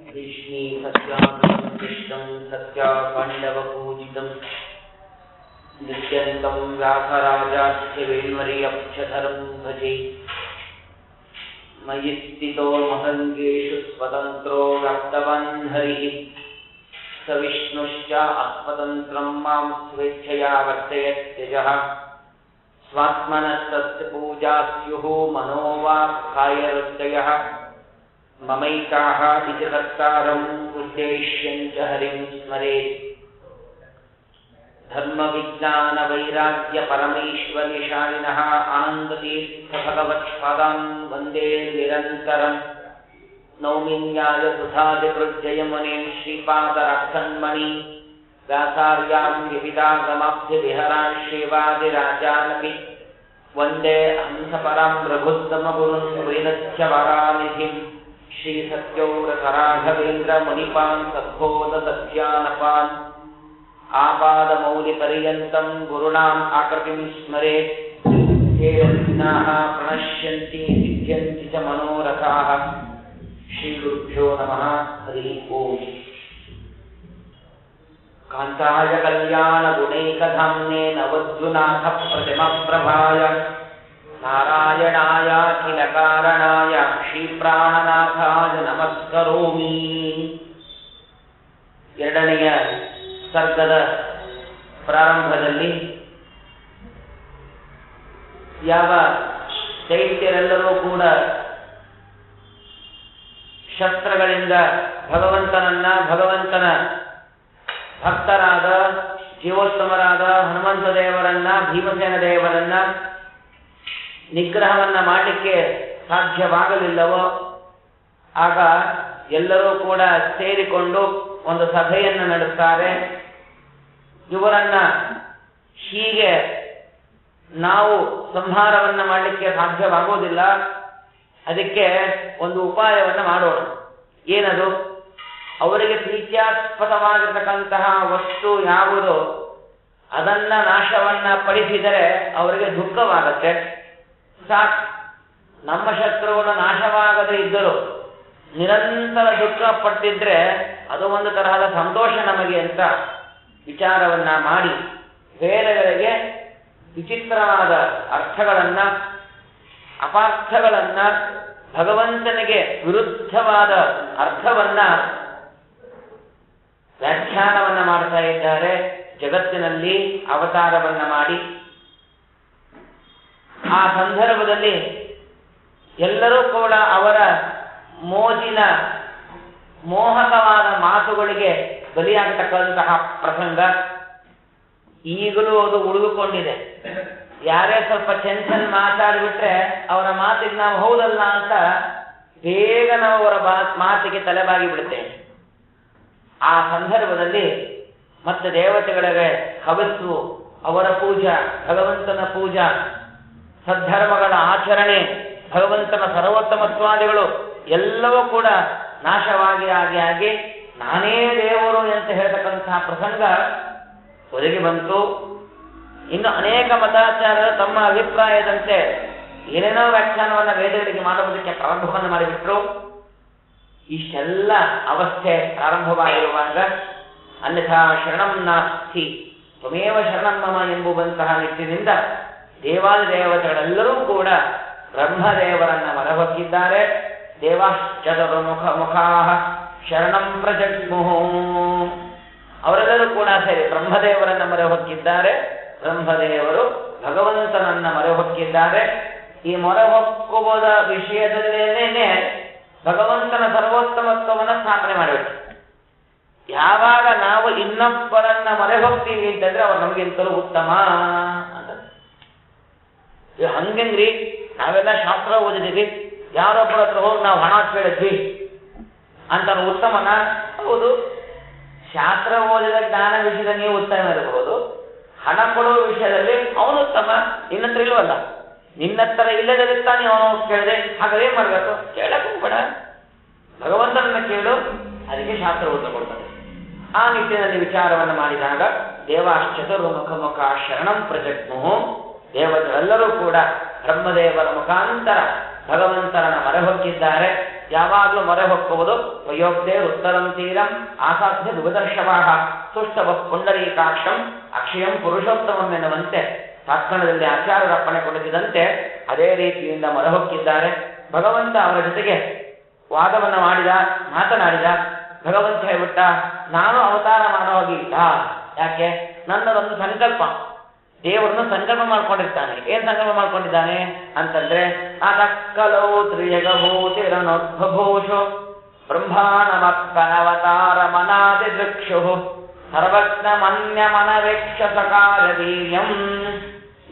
कृष्णी सत्याग्रहं कृष्णं सत्यापाण्डवपूजितं नित्यन्तं व्यासराजाख्यवेण्मर्यक्षधरं भजे। मयि स्थितो महङ्गेषु स्वतन्त्रो व्याप्तवान् हरिः स विष्णुश्च अस्वतन्त्रं मां स्वेच्छया वर्तयत्यजः। स्वात्मनस्तस्य पूजा स्युः मनो वा कायवृत्तयः। ममैकाः इति कर्तारं उद्देश्यं च हरिं स्मरेत्। धर्मविज्ञानवैराग्यपरमैश्वर्यशालिनः आनन्दतीर्थभगवत्पादान् वन्दे निरन्तरम्। नौमिन्यायसुधादिकृज्जयमुनिं श्रीपादराक्षन्मणि व्यासार्यां विविधागमाब्धिविहरान् श्रीवादिराजानपि वन्दे हंसपरां रघुत्तमगुरुन् वैनध्यवरानिधिं। श्रीसत्योव्रतराघवेन्द्रमुनिपान् सद्बोधसत्यानपान् आपादमौलिपर्यन्तं गुरूणाम् आकृतिं स्मरेत्। येन प्रणश्यन्ति सिद्ध्यन्ति च मनोरथाः। श्रीगुरुभ्यो नमः। हरि ओम्। कान्ताय कल्याणगुणैकधाम्ने नवद्युनाथप्रतिमप्रभाय नारायणायाखिलकारणाय श्रीप्राणनाथाय नमस्करोमि। ಎರಡನೆಯ ಸರ್ಗದ ಪ್ರಾರಂಭದಲ್ಲಿ ಯಾವ ದೈತ್ಯರೆಲ್ಲರೂ ಕೂಡ ಶಸ್ತ್ರಗಳಿಂದ ಭಗವಂತನ ಭಕ್ತರಾದ ಜೀವೋತ್ತಮರಾದ ಹನುಮಂತ ದೇವರನ್ನ ಭೀಮಸೇನ ದೇವರನ್ನ ನಿಗ್ರಹವನ್ನ ಮಾಡಲಿಕ್ಕೆ ಸಾಧ್ಯವಾಗಲಿಲ್ಲವೋ ಆಗ ಎಲ್ಲರೂ ಕೂಡ ಸೇರಿಕೊಂಡು ಒಂದು ಸಭೆಯನ್ನು ನಡೆಸ್ತಾರೆ. ಇವರನ್ನ ಹೀಗೆ ನಾವು ಸಂಹಾರವನ್ನ ಮಾಡಲಿಕ್ಕೆ ಸಾಧ್ಯವಾಗುವುದಿಲ್ಲ, ಅದಕ್ಕೆ ಒಂದು ಉಪಾಯವನ್ನು ಮಾಡೋಣ. ಏನದು? ಅವರಿಗೆ ಪ್ರೀತ್ಯಾಸ್ಪದವಾಗಿರ್ತಕ್ಕಂತಹ ವಸ್ತು ಯಾವುದು ಅದನ್ನ ನಾಶವನ್ನ ಪಡಿಸಿದರೆ ಅವರಿಗೆ ದುಃಖವಾಗತ್ತೆ. ಸಾಕು, ನಮ್ಮ ಶತ್ರುಗಳು ನಾಶವಾಗದೇ ಇದ್ದರೂ ನಿರಂತರ ದುಃಖ ಪಟ್ಟಿದ್ರೆ ಅದು ಒಂದು ತರಹದ ಸಂತೋಷ ನಮಗೆ ಅಂತ ವಿಚಾರವನ್ನ ಮಾಡಿ ವೇದಗಳಿಗೆ ವಿಚಿತ್ರವಾದ ಅರ್ಥಗಳನ್ನ ಅಪಾರ್ಥಗಳನ್ನ ಭಗವಂತನಿಗೆ ವಿರುದ್ಧವಾದ ಅರ್ಥವನ್ನ ವ್ಯಾಖ್ಯಾನವನ್ನ ಮಾಡ್ತಾ ಇದ್ದಾರೆ. ಜಗತ್ತಿನಲ್ಲಿ ಅವತಾರವನ್ನ ಮಾಡಿ ಆ ಸಂದರ್ಭದಲ್ಲಿ ಎಲ್ಲರೂ ಕೂಡ ಅವರ ಮೋಜಿನ ಮೋಹಕವಾದ ಮಾತುಗಳಿಗೆ ಬಲಿಯಾಗತಕ್ಕಂತಹ ಪ್ರಸಂಗ ಈಗಲೂ ಅದು ಉಳಿದುಕೊಂಡಿದೆ. ಯಾರೇ ಸ್ವಲ್ಪ ಚೆಂಚನ್ ಮಾತಾಡಿಬಿಟ್ರೆ ಅವರ ಮಾತಿಗೆ ನಾವು ಹೌದಲ್ಲ ಅಂತ ಬೇಗ ನಾವು ಅವರ ಮಾತಿಗೆ ತಲೆಬಾಗಿ ಬಿಡುತ್ತೇವೆ. ಆ ಸಂದರ್ಭದಲ್ಲಿ ಮತ್ತೆ ದೇವತೆಗಳಿಗೆ ಹವಸ್ಸು, ಅವರ ಪೂಜಾ, ಭಗವಂತನ ಪೂಜಾ, ಸದ್ಧರ್ಮಗಳ ಆಚರಣೆ, ಭಗವಂತನ ಸರ್ವೋತ್ತಮತ್ವಾದಿಗಳು ಎಲ್ಲವೂ ಕೂಡ ನಾಶವಾಗಿ ಆಗಿ ನಾನೇ ದೇವರು ಅಂತ ಹೇಳ್ತಕ್ಕಂತಹ ಪ್ರಸಂಗ ಒದಗಿ ಬಂತು. ಇನ್ನು ಅನೇಕ ಮತಾಚಾರ್ಯರು ತಮ್ಮ ಅಭಿಪ್ರಾಯದಂತೆ ಏನೇನೋ ವ್ಯಾಖ್ಯಾನವನ್ನು ವೇದಗಳಿಗೆ ಮಾಡುವುದಕ್ಕೆ ಪ್ರಾರಂಭವನ್ನು ಮಾಡಿಬಿಟ್ರು. ಇಷ್ಟೆಲ್ಲ ಅವಸ್ಥೆ ಪ್ರಾರಂಭವಾಗಿರುವಾಗ ಅನ್ಯಥಾ ಶರಣಂ ನಾಸ್ತಿ ತ್ವಮೇವ ಶರಣಂ ಮಮ ಎಂಬುವಂತಹ ನಿಟ್ಟಿನಿಂದ ದೇವಾದಿ ದೇವತೆಗಳೆಲ್ಲರೂ ಕೂಡ ಬ್ರಹ್ಮದೇವರನ್ನ ಮೊರೆಹೊಕ್ಕಿದ್ದಾರೆ. ದೇವಾಶ್ಚತುರ್ಮುಖ ಮುಖಾಃ ಶರಣಂ ಪ್ರಜಗ್ಮುಃ. ಅವರೆಲ್ಲರೂ ಕೂಡ ಸೇರಿ ಬ್ರಹ್ಮದೇವರನ್ನ ಮೊರೆಹೊಕ್ಕಿದ್ದಾರೆ. ಬ್ರಹ್ಮದೇವರು ಭಗವಂತನನ್ನ ಮೊರೆಹೊಕ್ಕಿದ್ದಾರೆ. ಈ ಮೊರೆಹೊಕ್ಕುವುದ ವಿಷಯದಲ್ಲೇನೆ ಭಗವಂತನ ಸರ್ವೋತ್ತಮತ್ವವನ್ನು ಸ್ಥಾಪನೆ ಮಾಡಬೇಕು. ಯಾವಾಗ ನಾವು ಇನ್ನೊಬ್ಬರನ್ನ ಮೊರೆಹೊಕ್ತೀವಿ ಅಂತಂದ್ರೆ ಅವ್ರು ನಮಗಿಂತಲೂ ಉತ್ತಮ ಅಂತ. ಹಂಗಂಗ್ರಿ, ನಾವೆಲ್ಲ ಶಾಸ್ತ್ರ ಓದಿದೀವಿ, ಯಾರೊಬ್ಬರ ಹತ್ರ ಹೋಗಿ ನಾವು ಹಣ ಕೇಳಿದ್ವಿ ಅಂತ ಉತ್ತಮನ? ಹೌದು, ಶಾಸ್ತ್ರ ಓದಿದ ಜ್ಞಾನ ವಿಷಯದ ನೀವು ಉತ್ತಮ ಇರಬಹುದು, ಹಣ ಕೊಡುವ ವಿಷಯದಲ್ಲಿ ಅವನು ಉತ್ತಮ, ನಿನ್ನತ್ರ ಇಲ್ವಲ್ಲ, ನಿನ್ನತ್ರ ಇಲ್ಲದಿರುತ್ತಾ ನೀವು ಅವನು ಕೇಳಿದೆ. ಹಾಗಾದ್ರೆ ಏನ್ ಮಾಡ್ಬೇಕು? ಕೇಳಕ್ಕೂ ಬೇಡ, ಭಗವಂತನನ್ನ ಕೇಳು, ಅದಕ್ಕೆ ಶಾಸ್ತ್ರ ಉತ್ತರ ಕೊಡ್ತಾರೆ. ಆ ನಿಟ್ಟಿನಲ್ಲಿ ವಿಚಾರವನ್ನು ಮಾಡಿದಾಗ ದೇವಾಶ್ಚತುರ್ಮುಖ ಮುಖ ಶರಣಂ ಪ್ರಜಗ್ಮುಃ. ದೇವತೆಗಳೆಲ್ಲರೂ ಕೂಡ ಬ್ರಹ್ಮದೇವರ ಮುಖಾಂತರ ಭಗವಂತರನ್ನ ಮೊರೆ ಹೊಕ್ಕಿದ್ದಾರೆ. ಯಾವಾಗಲೂ ಮೊರೆ ಹೊಕ್ಕುವುದು ವಯೋಕ್ತೆ ಉತ್ತರಂ ತೀರಂ ಆಸಾಧ್ಯ ದುಗದರ್ಶವಾಹ ಸುಷ್ಟವ ಪುಂಡರೀಕಾಕ್ಷಂ ಅಕ್ಷಯಂ ಪುರುಷೋತ್ತಮಂ ಎನ್ನುವಂತೆ ಶಾಸ್ತ್ರದಲ್ಲಿ ಆಚಾರ್ಯರಪ್ಪಣೆ ಕೊಡಿಸಿದಂತೆ ಅದೇ ರೀತಿಯಿಂದ ಮೊರೆ ಹೊಕ್ಕಿದ್ದಾರೆ. ಭಗವಂತ ಅವರ ಜೊತೆಗೆ ವಾದವನ್ನ ಮಾಡಿದ, ಮಾತನಾಡಿದ. ಭಗವಂತ ಹೇಳ್ಬಿಟ್ಟ, ನಾನು ಅವತಾರ ಮಾಡೋಗಿಲ್ಲ. ಯಾಕೆ? ನನ್ನದೊಂದು ಸಂಕಲ್ಪ. ದೇವರನ್ನು ಸಂಕಲ್ಪ ಮಾಡ್ಕೊಂಡಿರ್ತಾನೆ. ಏನ್ ಸಂಕಲ್ಪ ಮಾಡ್ಕೊಂಡಿದ್ದಾನೆ ಅಂತಂದ್ರೆ, ಅದಕ್ಕಲೋ ತ್ರಿಯಗಭೂತಿರನೋದ್ಭೂಷು ಬ್ರಹ್ಮಾಣಮಕ್ಕನವತಾರ ಮನಾದಿ ದೃಕ್ಷು ಸರ್ವಜ್ಞ ಮನ್ಯ ಮನವೇಕ್ಷ ಸಕಾರ ವೀರ್ಯಂ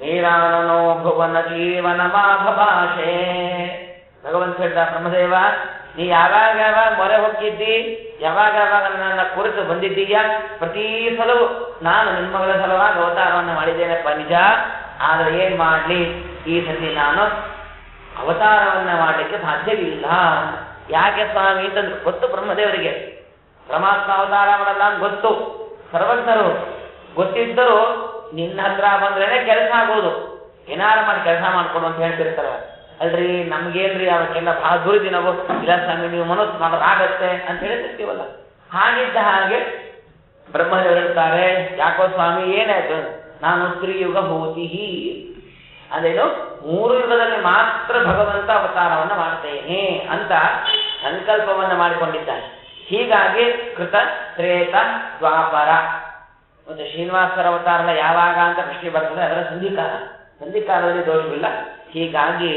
ನೀರಾನನೋ ಭುವನ ಜೀವನ ಮಾಭಭಾಷೆ. ಭಗವಂತ ಹೇಳ್ದ, ಬ್ರಹ್ಮದೇವ, ನೀ ಯಾವಾಗ ಮೊರೆ ಹೊಕ್ಕಿದ್ದಿ, ಯಾವಾಗ ನನ್ನ ಕುರಿತು ಬಂದಿದ್ದೀಯ, ಪ್ರತಿ ಸಲವೂ ನಾನು ನಿಮ್ಮಗಳ ಸಲುವಾಗಿ ಅವತಾರವನ್ನು ಮಾಡಿದ್ದೇನೆಪ್ಪ ನಿಜ. ಆದರೆ ಏನ್ ಮಾಡ್ಲಿ, ಈ ಸತಿ ನಾನು ಅವತಾರವನ್ನ ಮಾಡಲಿಕ್ಕೆ ಸಾಧ್ಯವಿಲ್ಲ. ಯಾಕೆ ಸ್ವಾಮಿ ಅಂತಂದ್ರು. ಗೊತ್ತು ಬ್ರಹ್ಮದೇವರಿಗೆ ಪರಮಾತ್ಮ ಅವತಾರ ಮಾಡಲ್ಲ ಅಂತ ಗೊತ್ತು. ಸರ್ವಜ್ಞರು ಗೊತ್ತಿದ್ದರೂ ನಿನ್ನ ಹತ್ರ ಬಂದ್ರೇನೆ ಕೆಲಸ ಆಗೋದು. ಏನಾರ ಮಾಡಿ ಕೆಲಸ ಮಾಡ್ಕೊಡು ಅಂತ ಹೇಳ್ತಿರ್ತಾರ. ಅಲ್ರಿ ನಮ್ಗೇನ್ರಿ ಅವಕ್ಕೆಲ್ಲ ಬಹಳ ದುರಿದಿ ನಾವು, ಇಲ್ಲ ಸ್ವಾಮಿ ನೀವು ಮನಸ್ಸು ಮಾಡೋದಾಗತ್ತೆ ಅಂತ ಹೇಳ್ತಿರ್ತೀವಲ್ಲ. ಹಾಗಿದ್ದ ಹಾಗೆ ಬ್ರಹ್ಮದೇವರು ಹೇಳ್ತಾರೆ, ಯಾಕೋ ಸ್ವಾಮಿ ಏನಾಯ್ತು, ನಾನು ತ್ರಿಯುಗ ಭೂತಿ, ಅದೇನು 3 ಯುಗದಲ್ಲಿ ಮಾತ್ರ ಭಗವಂತ ಅವತಾರವನ್ನ ಮಾಡ್ತೇನೆ ಅಂತ ಸಂಕಲ್ಪವನ್ನ ಮಾಡಿಕೊಂಡಿದ್ದಾನೆ. ಹೀಗಾಗಿ ಕೃತ ತ್ರೇತ ದ್ವಾಪರ ಮತ್ತು ಶ್ರೀನಿವಾಸರ ಅವತಾರ ಯಾವಾಗ ಅಂತ ಪ್ರಶ್ನೆ ಬರ್ತದೆ. ಅದರ ಸಂಧಿಕಾಲದಲ್ಲಿ ದೋಷವಿಲ್ಲ. ಹೀಗಾಗಿ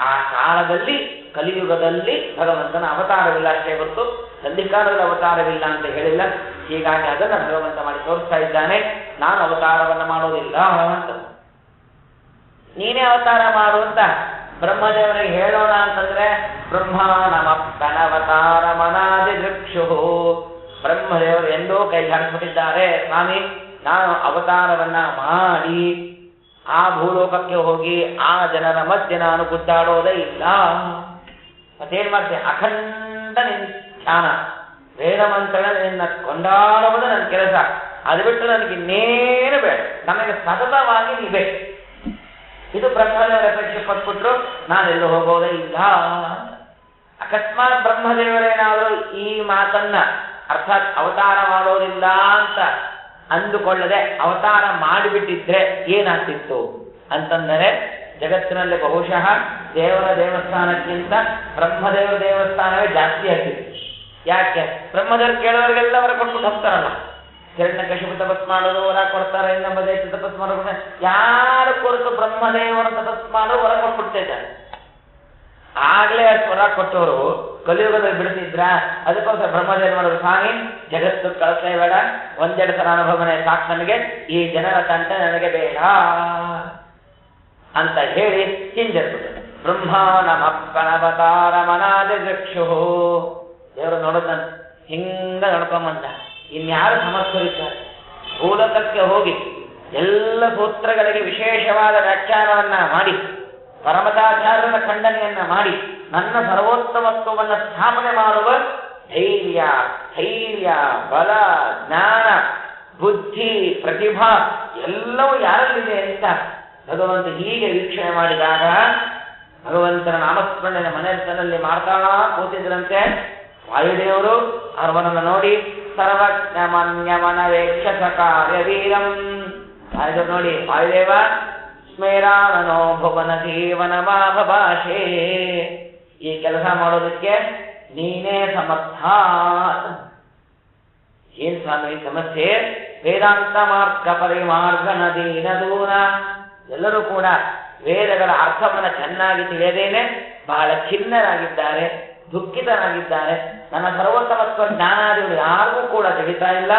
ಆ ಕಾಲದಲ್ಲಿ ಕಲಿಯುಗದಲ್ಲಿ ಭಗವಂತನ ಅವತಾರವಿಲ್ಲ ಅಷ್ಟೇ ಹೊರತು ಸಂಧಿಕಾಲದಲ್ಲಿ ಅವತಾರವಿಲ್ಲ ಅಂತ ಹೇಳಿಲ್ಲ. ಹೀಗಾಗಿ ಅದನ್ನು ಭಗವಂತ ಮಾಡಿ ತೋರಿಸ್ತಾ ಇದ್ದಾನೆ. ನಾನು ಅವತಾರವನ್ನು ಮಾಡೋದಿಲ್ಲ ಅಂತ. ನೀನೇ ಅವತಾರ ಮಾಡು ಅಂತ ಬ್ರಹ್ಮದೇವರಿಗೆ ಹೇಳೋಣ ಅಂತಂದ್ರೆ, ಬ್ರಹ್ಮಾಣಮಪ್ಪನವತಾರ ಮನಾದಿ ದೃಕ್ಷು. ಬ್ರಹ್ಮದೇವರು ಎಂದೋ ಕೈ ಹಾಕಿಬಿಟ್ಟಿದ್ದಾರೆ, ಸ್ವಾಮಿ ನಾನು ಅವತಾರವನ್ನ ಮಾಡಿ ಆ ಭೂಲೋಕಕ್ಕೆ ಹೋಗಿ ಆ ಜನರ ಮಧ್ಯೆ ನಾನು ಗುದ್ದಾಡೋದೇ ಇಲ್ಲ. ಮತ್ತೇನ್ ಮಾಡ್ತೇನೆ, ಅಖಂಡ ನಿನ್ನ ಧ್ಯಾನ ವೇದ ಮಂತ್ರ ನಿನ್ನ ಕೊಂಡಾಡುವುದು ನನ್ನ ಕೆಲಸ. ಅದು ಬಿಟ್ಟು ನನಗೆ ಇನ್ನೇನು ಬೇಡ, ನನಗೆ ಸತತವಾಗಿ ನೀ ಬೇಕು. ಇದು ಬ್ರಹ್ಮದೇವರ ಅಪೇಕ್ಷೆ ಪಟ್ಬಿಟ್ರು ನಾನೆಲ್ಲೂ ಹೋಗೋದೇ ಇಲ್ಲ. ಅಕಸ್ಮಾತ್ ಬ್ರಹ್ಮದೇವರೇನಾದರೂ ಈ ಮಾತನ್ನ ಅರ್ಥಾತ್ ಅವತಾರ ಮಾಡೋದಿಲ್ಲ ಅಂತ ಅಂದುಕೊಳ್ಳದೆ ಅವತಾರ ಮಾಡಿಬಿಟ್ಟಿದ್ರೆ ಏನಾಗ್ತಿತ್ತು ಅಂತಂದರೆ, ಜಗತ್ತಿನಲ್ಲಿ ಬಹುಶಃ ದೇವರ ದೇವಸ್ಥಾನಕ್ಕಿಂತ ಬ್ರಹ್ಮದೇವರ ದೇವಸ್ಥಾನವೇ ಜಾಸ್ತಿ ಆಗ್ತಿತ್ತು. ಯಾಕೆ? ಬ್ರಹ್ಮದೇವರು ಕೇಳೋರಿಗೆಲ್ಲ ವರ ಕೊಟ್ಬಿಟ್ಟು ಹೋಗ್ತಾರಲ್ಲ. ಹಿರಣ್ಯಕಶಿಪು ತಪಸ್ ಮಾಡೋದು ವರ ಕೊಡ್ತಾರೆ, ನಮ್ಮ ದೇಶ ತಪಸ್ ಮಾಡೋದು, ಯಾರು ಕೊಡ್ತು ಬ್ರಹ್ಮದೇವರ ತಪಸ್ ಮಾಡೋ ವರ ಕೊಟ್ಬಿಡ್ತಿದ್ದಾರೆ. ಆಗ್ಲೇ ವರ ಕೊಟ್ಟವರು ಕಲಿಯುಗದಲ್ಲಿ ಬಿಡ್ತಿದ್ರ. ಅದಕ್ಕೋಸ್ಕರ ಬ್ರಹ್ಮದೇವರು ಮಾಡೋದು, ಸ್ವಾಮಿ ಜಗತ್ತು ಕಳಸೇ ಬೇಡ, 1-2 ಸಲ ಅನುಭವನೆ ಸಾಕು ನನಗೆ, ಈ ಜನರ ತಂಟ ನನಗೆ ಬೇಡ ಅಂತ ಹೇಳಿ ಹಿಂಜರಿಬಿಟ್ಟು ಬ್ರಹ್ಮಾಣಮಪ್ಪನವತಾರ ಮನಾದಿ ದೃಕ್ಷು. ದೇವರು ನೋಡೋದಂತ ಹಿಂಗ ನಡ್ಕೊಂಬಂತ. ಇನ್ಯಾರು ಸಮರ್ಥರಿದ್ದಾರೆ? ಭೂಲೋಕಕ್ಕೆ ಹೋಗಿ ಎಲ್ಲ ಸೂತ್ರಗಳಿಗೆ ವಿಶೇಷವಾದ ವ್ಯಾಖ್ಯಾನವನ್ನ ಮಾಡಿ ಪರಮತಾಚಾರ್ಯರ ಖಂಡನೆಯನ್ನ ಮಾಡಿ ನನ್ನ ಸರ್ವೋತ್ತಮತ್ವವನ್ನು ಸ್ಥಾಪನೆ ಮಾಡುವ ಧೈರ್ಯ ಬಲ ಜ್ಞಾನ ಬುದ್ಧಿ ಪ್ರತಿಭಾ ಎಲ್ಲವೂ ಯಾರಲ್ಲಿದೆ ಅಂತ ಭಗವಂತ ಹೀಗೆ ವೀಕ್ಷಣೆ ಮಾಡಿದಾಗ ಭಗವಂತನ ನಾಮಸ್ಮರಣೆಯ ಮನೆಯಲ್ಲಿ ಮಾಡ್ತಾ ಕೂತಿದ್ರಂತೆ. ವಾಯುದೇವರು ಅವರನ್ನು ನೋಡಿ ಸರ್ವಜ್ಞ ಮನ್ಯ ಮನವೇಕ್ಷ ಕಾರ್ಯ ವೀರಂ. ವಾಯುದೇವರು ನೋಡಿ, ವಾಯುದೇವ ಸ್ಮೇರಾನನೋ ಭುವನ ಜೀವನ ಮಾಭಭಾಷೆ, ಈ ಕೆಲಸ ಮಾಡೋದಕ್ಕೆ ನೀನೇ ಸಮರ್ಥ. ಏನ್ ಸ್ವಾಮಿ ಸಮಸ್ಯೆ? ವೇದಾಂತ ಮಾರ್ಗ ಪರಿಮಾರ್ಗ ನದೀನ ದೂರ. ಎಲ್ಲರೂ ಕೂಡ ವೇದಗಳ ಅರ್ಥವನ್ನು ಚೆನ್ನಾಗಿ ತಿಳಿಯದೇನೆ ಬಹಳ ಖಿನ್ನರಾಗಿದ್ದಾರೆ, ದುಃಖಿತರಾಗಿದ್ದಾರೆ. ನನ್ನ ಸರ್ವೋತ್ತಮತ್ವ ಜ್ಞಾನಾದಿಗಳು ಯಾರಿಗೂ ಕೂಡ ತಿಳಿತಾ ಇಲ್ಲ.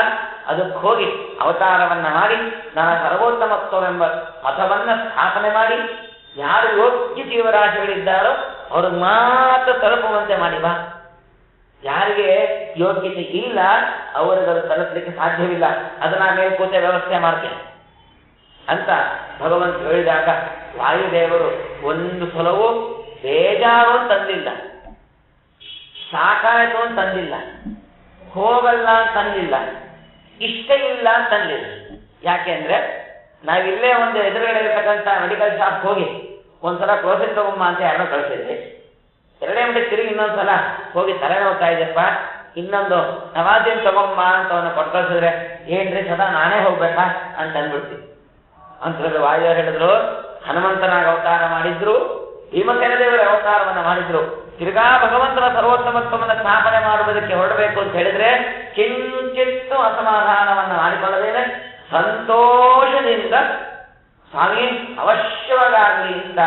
ಅದಕ್ಕೆ ಹೋಗಿ ಅವತಾರವನ್ನ ಮಾಡಿ ನನ್ನ ಸರ್ವೋತ್ತಮತ್ವವೆಂಬ ಮತವನ್ನ ಸ್ಥಾಪನೆ ಮಾಡಿ ಯಾರು ಯೋಗ್ಯ ಜೀವರಾಶಿಗಳಿದ್ದಾರೋ ಅವ್ರಿಗೆ ಮಾತ್ರ ತಲುಪುವಂತೆ ಮಾಡಿ ಬಾ. ಯಾರಿಗೆ ಯೋಗ್ಯತೆ ಇಲ್ಲ ಅವರುಗಳು ತಲುಪಲಿಕ್ಕೆ ಸಾಧ್ಯವಿಲ್ಲ. ಅದನ್ನ ಮೇಲ್ಕೂತೆ ವ್ಯವಸ್ಥೆ ಮಾಡ್ತೇನೆ ಅಂತ ಭಗವಂತ ಹೇಳಿದಾಗ ವಾಯುದೇವರು ಒಂದು ಸಲವೂ ಬೇಜಾರು ಅಂತಂದಿಲ್ಲ, ಸಾಕಾಯಿತು ಅಂತಂದಿಲ್ಲ, ಹೋಗಲ್ಲ ಅಂತಂದಿಲ್ಲ, ಇಷ್ಟ ಇಲ್ಲ ಅಂತಂದಿಲ್ಲ. ಯಾಕೆಂದ್ರೆ ನಾವಿಲ್ಲೇ ಒಂದು ಎದುರುಗಡೆ ಇರತಕ್ಕಂಥ ಮೆಡಿಕಲ್ ಶಾಪ್ ಹೋಗಿ ಒಂದ್ಸಲ ಕ್ರೋಸಿನ್ ತಗೊಂಬ ಅಂತ ಯಾರನ್ನೋ ಕಳಿಸಿದ್ರಿ, 2 ಗಂಟೆಗೆ ತಿರುಗಿ ಇನ್ನೊಂದ್ಸಲ ಹೋಗಿ ತಲೆ ನೋಡ್ತಾ ಇದೆಯಪ್ಪ, ಇನ್ನೊಂದು ನವಾಜಿನ್ ತಗೊಂಬ ಅಂತ ಅವನು ಕೊಟ್ಟು ಕಳ್ಸಿದ್ರೆ ಏನ್ರಿ ಸದಾ ನಾನೇ ಹೋಗ್ಬೇಕಾ ಅಂತ ಅಂದ್ಬಿಡ್ತೀವಿ. ಅಂತ ವಾಯುದೇವರು ಹೇಳಿದ್ರು, ಹನುಮಂತನಾಗ ಅವತಾರ ಮಾಡಿದ್ರು, ಭೀಮಸೇನ ದೇವರ ಅವತಾರವನ್ನ ಮಾಡಿದ್ರು, ತಿರ್ಗಾ ಭಗವಂತನ ಸರ್ವೋತ್ತಮತ್ವವನ್ನು ಸ್ಥಾಪನೆ ಮಾಡುವುದಕ್ಕೆ ಹೊರಡಬೇಕು ಅಂತ ಹೇಳಿದ್ರೆ ಕಿಂಚಿತ್ತು ಅಸಮಾಧಾನವನ್ನ ಮಾಡಿಕೊಳ್ಳದೇನೆ ಸಂತೋಷದಿಂದ ಸ್ವಾಮಿ ಅವಶ್ಯವಾಗಲಿ ಅಂತ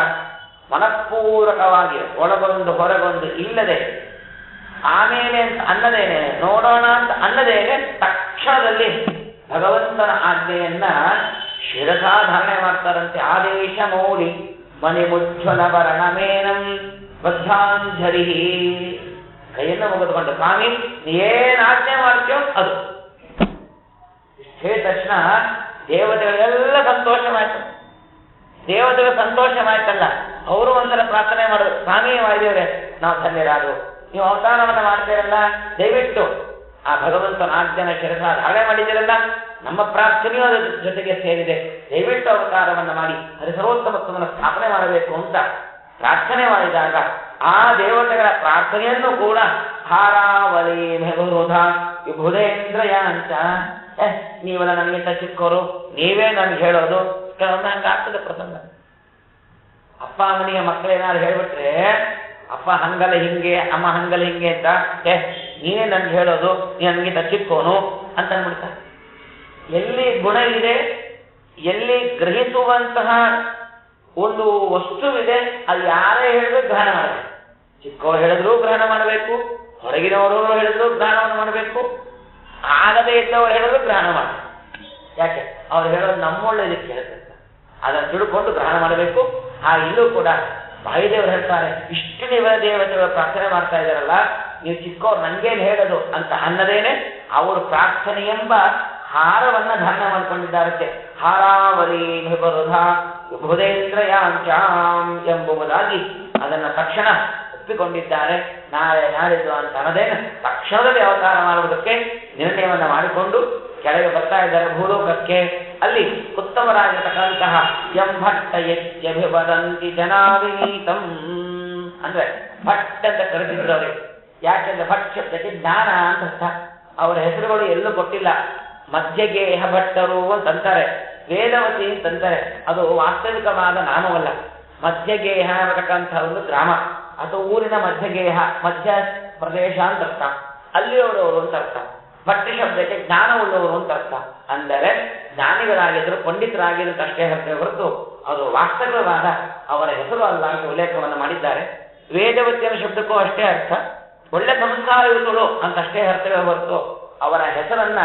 ಮನಪೂರ್ವಕವಾಗಿ ಒಳಗೊಂದು ಹೊರಗೊಂದು ಇಲ್ಲದೆ ಆಮೇಲೆ ಅಂತ ಅನ್ನದೇನೆ, ನೋಡೋಣ ಅಂತ ಅನ್ನದೇನೆ ತಕ್ಷಣದಲ್ಲಿ ಭಗವಂತನ ಆಜ್ಞೆಯನ್ನ ಶಿರಸಾಧಾರಣೆ ಮಾಡ್ತಾರಂತೆ. ಆದೇಶ ಮೌಳಿ ಮಣಿಮುಜ್ವಲ ವರ್ಣಮೇನಂ ಬದ್ಧಾಂಜಲಿ, ಕೈಯನ್ನು ಮುಗಿದುಕೊಂಡು ಸ್ವಾಮಿ ಏನ್ ಆಜ್ಞೆ ಮಾಡ್ತೀಯೋ ಅದು ಹೇಳಿದ ತಕ್ಷಣ ದೇವತೆಗಳೆಲ್ಲ ಸಂತೋಷವಾಯ್ತು. ದೇವತೆಗಳು ಸಂತೋಷವಾಯ್ತಲ್ಲ, ಅವರು ಒಂದ್ಸಲ ಪ್ರಾರ್ಥನೆ ಮಾಡೋದು, ಸ್ವಾಮಿ ವಾಯುದೇವರೇ ನಾವು ಧನ್ಯರಾದು, ನೀವು ಅವತಾರವನ್ನ ಮಾಡ್ತೀರಲ್ಲ, ದಯವಿಟ್ಟು ಆ ಭಗವಂತನ ಆಜ್ಞೆನ ಶಿರಸಾಧಾರಣೆ ಮಾಡಿದಿರಲ್ಲ, ನಮ್ಮ ಪ್ರಾರ್ಥನೆಯೂ ಅದರ ಜೊತೆಗೆ ಸೇರಿದೆ, ದಯವಿಟ್ಟು ಅವತಾರವನ್ನ ಮಾಡಿ ಅದು ಸರ್ವೋತ್ತಮತ್ವವನ್ನು ಸ್ಥಾಪನೆ ಮಾಡಬೇಕು ಅಂತ ಪ್ರಾರ್ಥನೆ ಮಾಡಿದಾಗ ಆ ದೇವತೆಗಳ ಪ್ರಾರ್ಥನೆಯನ್ನು ಕೂಡ ಹಾರಾವಳಿ ಮೆಬುಧ ವಿಭುಧೇಂದ್ರಯಾಂಚ, ನೀವೆಲ್ಲ ನನಗಿಂತ ಚಿಕ್ಕವರು, ನೀವೇ ನನ್ಗೆ ಹೇಳೋದು, ಕೆಲವೊಮ್ಮೆ ಹಂಗಾಗ್ತದೆ ಪ್ರಸಂಗ. ಅಪ್ಪ ಅಮ್ಮನಿಗೆ ಮಕ್ಕಳೇನಾದ್ರು ಹೇಳ್ಬಿಟ್ರೆ ಅಪ್ಪ ಹಂಗಲ್ಲ ಹಿಂಗೆ, ಅಮ್ಮ ಹಂಗಲ್ಲ ಹಿಂಗೆ ಅಂತ, ನೀನೇ ನನ್ಗೆ ಹೇಳೋದು, ನೀ ನನಗಿಂತ ಚಿಕ್ಕೋನು ಅಂತ ಅಂದ್ಬಿಡ್ತಾರೆ. ಎಲ್ಲಿ ಗುಣ ಇದೆ, ಎಲ್ಲಿ ಗ್ರಹಿಸುವಂತಹ ಒಂದು ವಸ್ತುವಿದೆ, ಅದು ಯಾರೇ ಹೇಳಿದ್ರು ಗ್ರಹಣ ಮಾಡಬೇಕು. ಚಿಕ್ಕವರು ಹೇಳಿದ್ರು ಗ್ರಹಣ ಮಾಡಬೇಕು, ಹೊರಗಿನವರು ಹೇಳಿದ್ರು ಗ್ರಹಣವನ್ನು ಮಾಡಬೇಕು, ಆಗದೇ ಇದ್ದವರು ಹೇಳಿದ್ರು ಗ್ರಹಣ ಮಾಡಬೇಕು. ಯಾಕೆ ಅವ್ರು ಹೇಳೋದು ನಮ್ಮೊಳ್ಳೆದಕ್ಕೆ ಹೇಳ್ತಾರೆ, ಅದನ್ನು ತಿಳ್ಕೊಂಡು ಗ್ರಹಣ ಮಾಡಬೇಕು. ಇಲ್ಲೂ ಕೂಡ ವಾಯುದೇವರು ಹೇಳ್ತಾರೆ, ಇಷ್ಟು ದೇವತೆಗಳು ಪ್ರಾರ್ಥನೆ ಮಾಡ್ತಾ ಇದ್ದಾರಲ್ಲ, ನೀವು ಚಿಕ್ಕವ್ರು ನನ್ಗೇನು ಹೇಳೋದು ಅಂತ ಅನ್ನದೇನೆ ಅವರು ಪ್ರಾರ್ಥನೆ ಎಂಬ ಹಾರವನ್ನ ಧಾರಣ ಮಾಡಿಕೊಂಡಿದ್ದಾರಂತೆ. ಹಾರಾವಲಿ ವಿಭುಧ ವಿಭುಧೇಂದ್ರಯಾಂಚಾಂ ಎಂಬುದಾಗಿ ಅದನ್ನ ತಕ್ಷಣ ಒಪ್ಪಿಕೊಂಡಿದ್ದಾರೆ. ನಾಳೆ ನಾಳಿದ್ದು ಅಂತ ಅನ್ನದೇನೆ ತಕ್ಷಣದಲ್ಲಿ ಅವತಾರ ಮಾಡುವುದಕ್ಕೆ ನಿರ್ಣಯವನ್ನ ಮಾಡಿಕೊಂಡು ಕೆಳಗೆ ಬರ್ತಾ ಇದ್ದಾರೆ ಭೂಲೋಕಕ್ಕೆ. ಅಲ್ಲಿ ಉತ್ತಮರಾಗಿರತಕ್ಕಂತಹ ಎಂಭಟ್ಟ ಯಜ್ಞಭಿವದಂತಿ ಜನಾವಿನೀತಂ ಅಂದ್ರೆ ಭಟ್ ಅಂತ ಕರೆದಿದ್ರು ಅವರಿಗೆ. ಯಾಕೆಂದ್ರೆ ಭಟ್ ಶಬ್ದಕ್ಕೆ ಜ್ಞಾನ ಅಂತ ಅರ್ಥ. ಅವರ ಹೆಸರುಗಳು ಎಲ್ಲೂ ಕೊಟ್ಟಿಲ್ಲ. ಮಧ್ಯಗೇಹ ಭಟ್ಟರು ಅಂತಂತಾರೆ, ವೇದವತಿ ಅಂತಂತಾರೆ. ಅದು ವಾಸ್ತವಿಕವಾದ ನಾಮವಲ್ಲ. ಮಧ್ಯಗೇಹ ಅನ್ನತಕ್ಕಂತಹ ಒಂದು ಗ್ರಾಮ ಅಥವಾ ಊರಿನ ಮಧ್ಯಗೇಹ, ಮಧ್ಯ ಪ್ರದೇಶ ಅಂತ ಅರ್ಥ. ಅಲ್ಲಿಯವರವರು ಅಂತ ಅರ್ಥ. ಭಟ್ಟಿ ಶಬ್ದಕ್ಕೆ ಜ್ಞಾನವುಳ್ಳವರು ಅಂತ ಅರ್ಥ. ಅಂದರೆ ಜ್ಞಾನಿಗಳಾಗಿದ್ರು, ಪಂಡಿತರಾಗಿದ್ರು ಅಷ್ಟೇ ಅರ್ಥ ಹೊರತು ಅದು ವಾಸ್ತವವಾದ ಅವರ ಹೆಸರು ಅಲ್ಲ ಅಂತ ಉಲ್ಲೇಖವನ್ನು ಮಾಡಿದ್ದಾರೆ. ವೇದವತಿ ಅನ್ನೋ ಶಬ್ದಕ್ಕೂ ಅಷ್ಟೇ ಅರ್ಥ. ಒಳ್ಳೆ ಸಂಸ್ಕಾರಯುತಳು ಅಂತ ಅಷ್ಟೇ ಅರ್ಥವೇ ಹೊರತು ಅವರ ಹೆಸರನ್ನ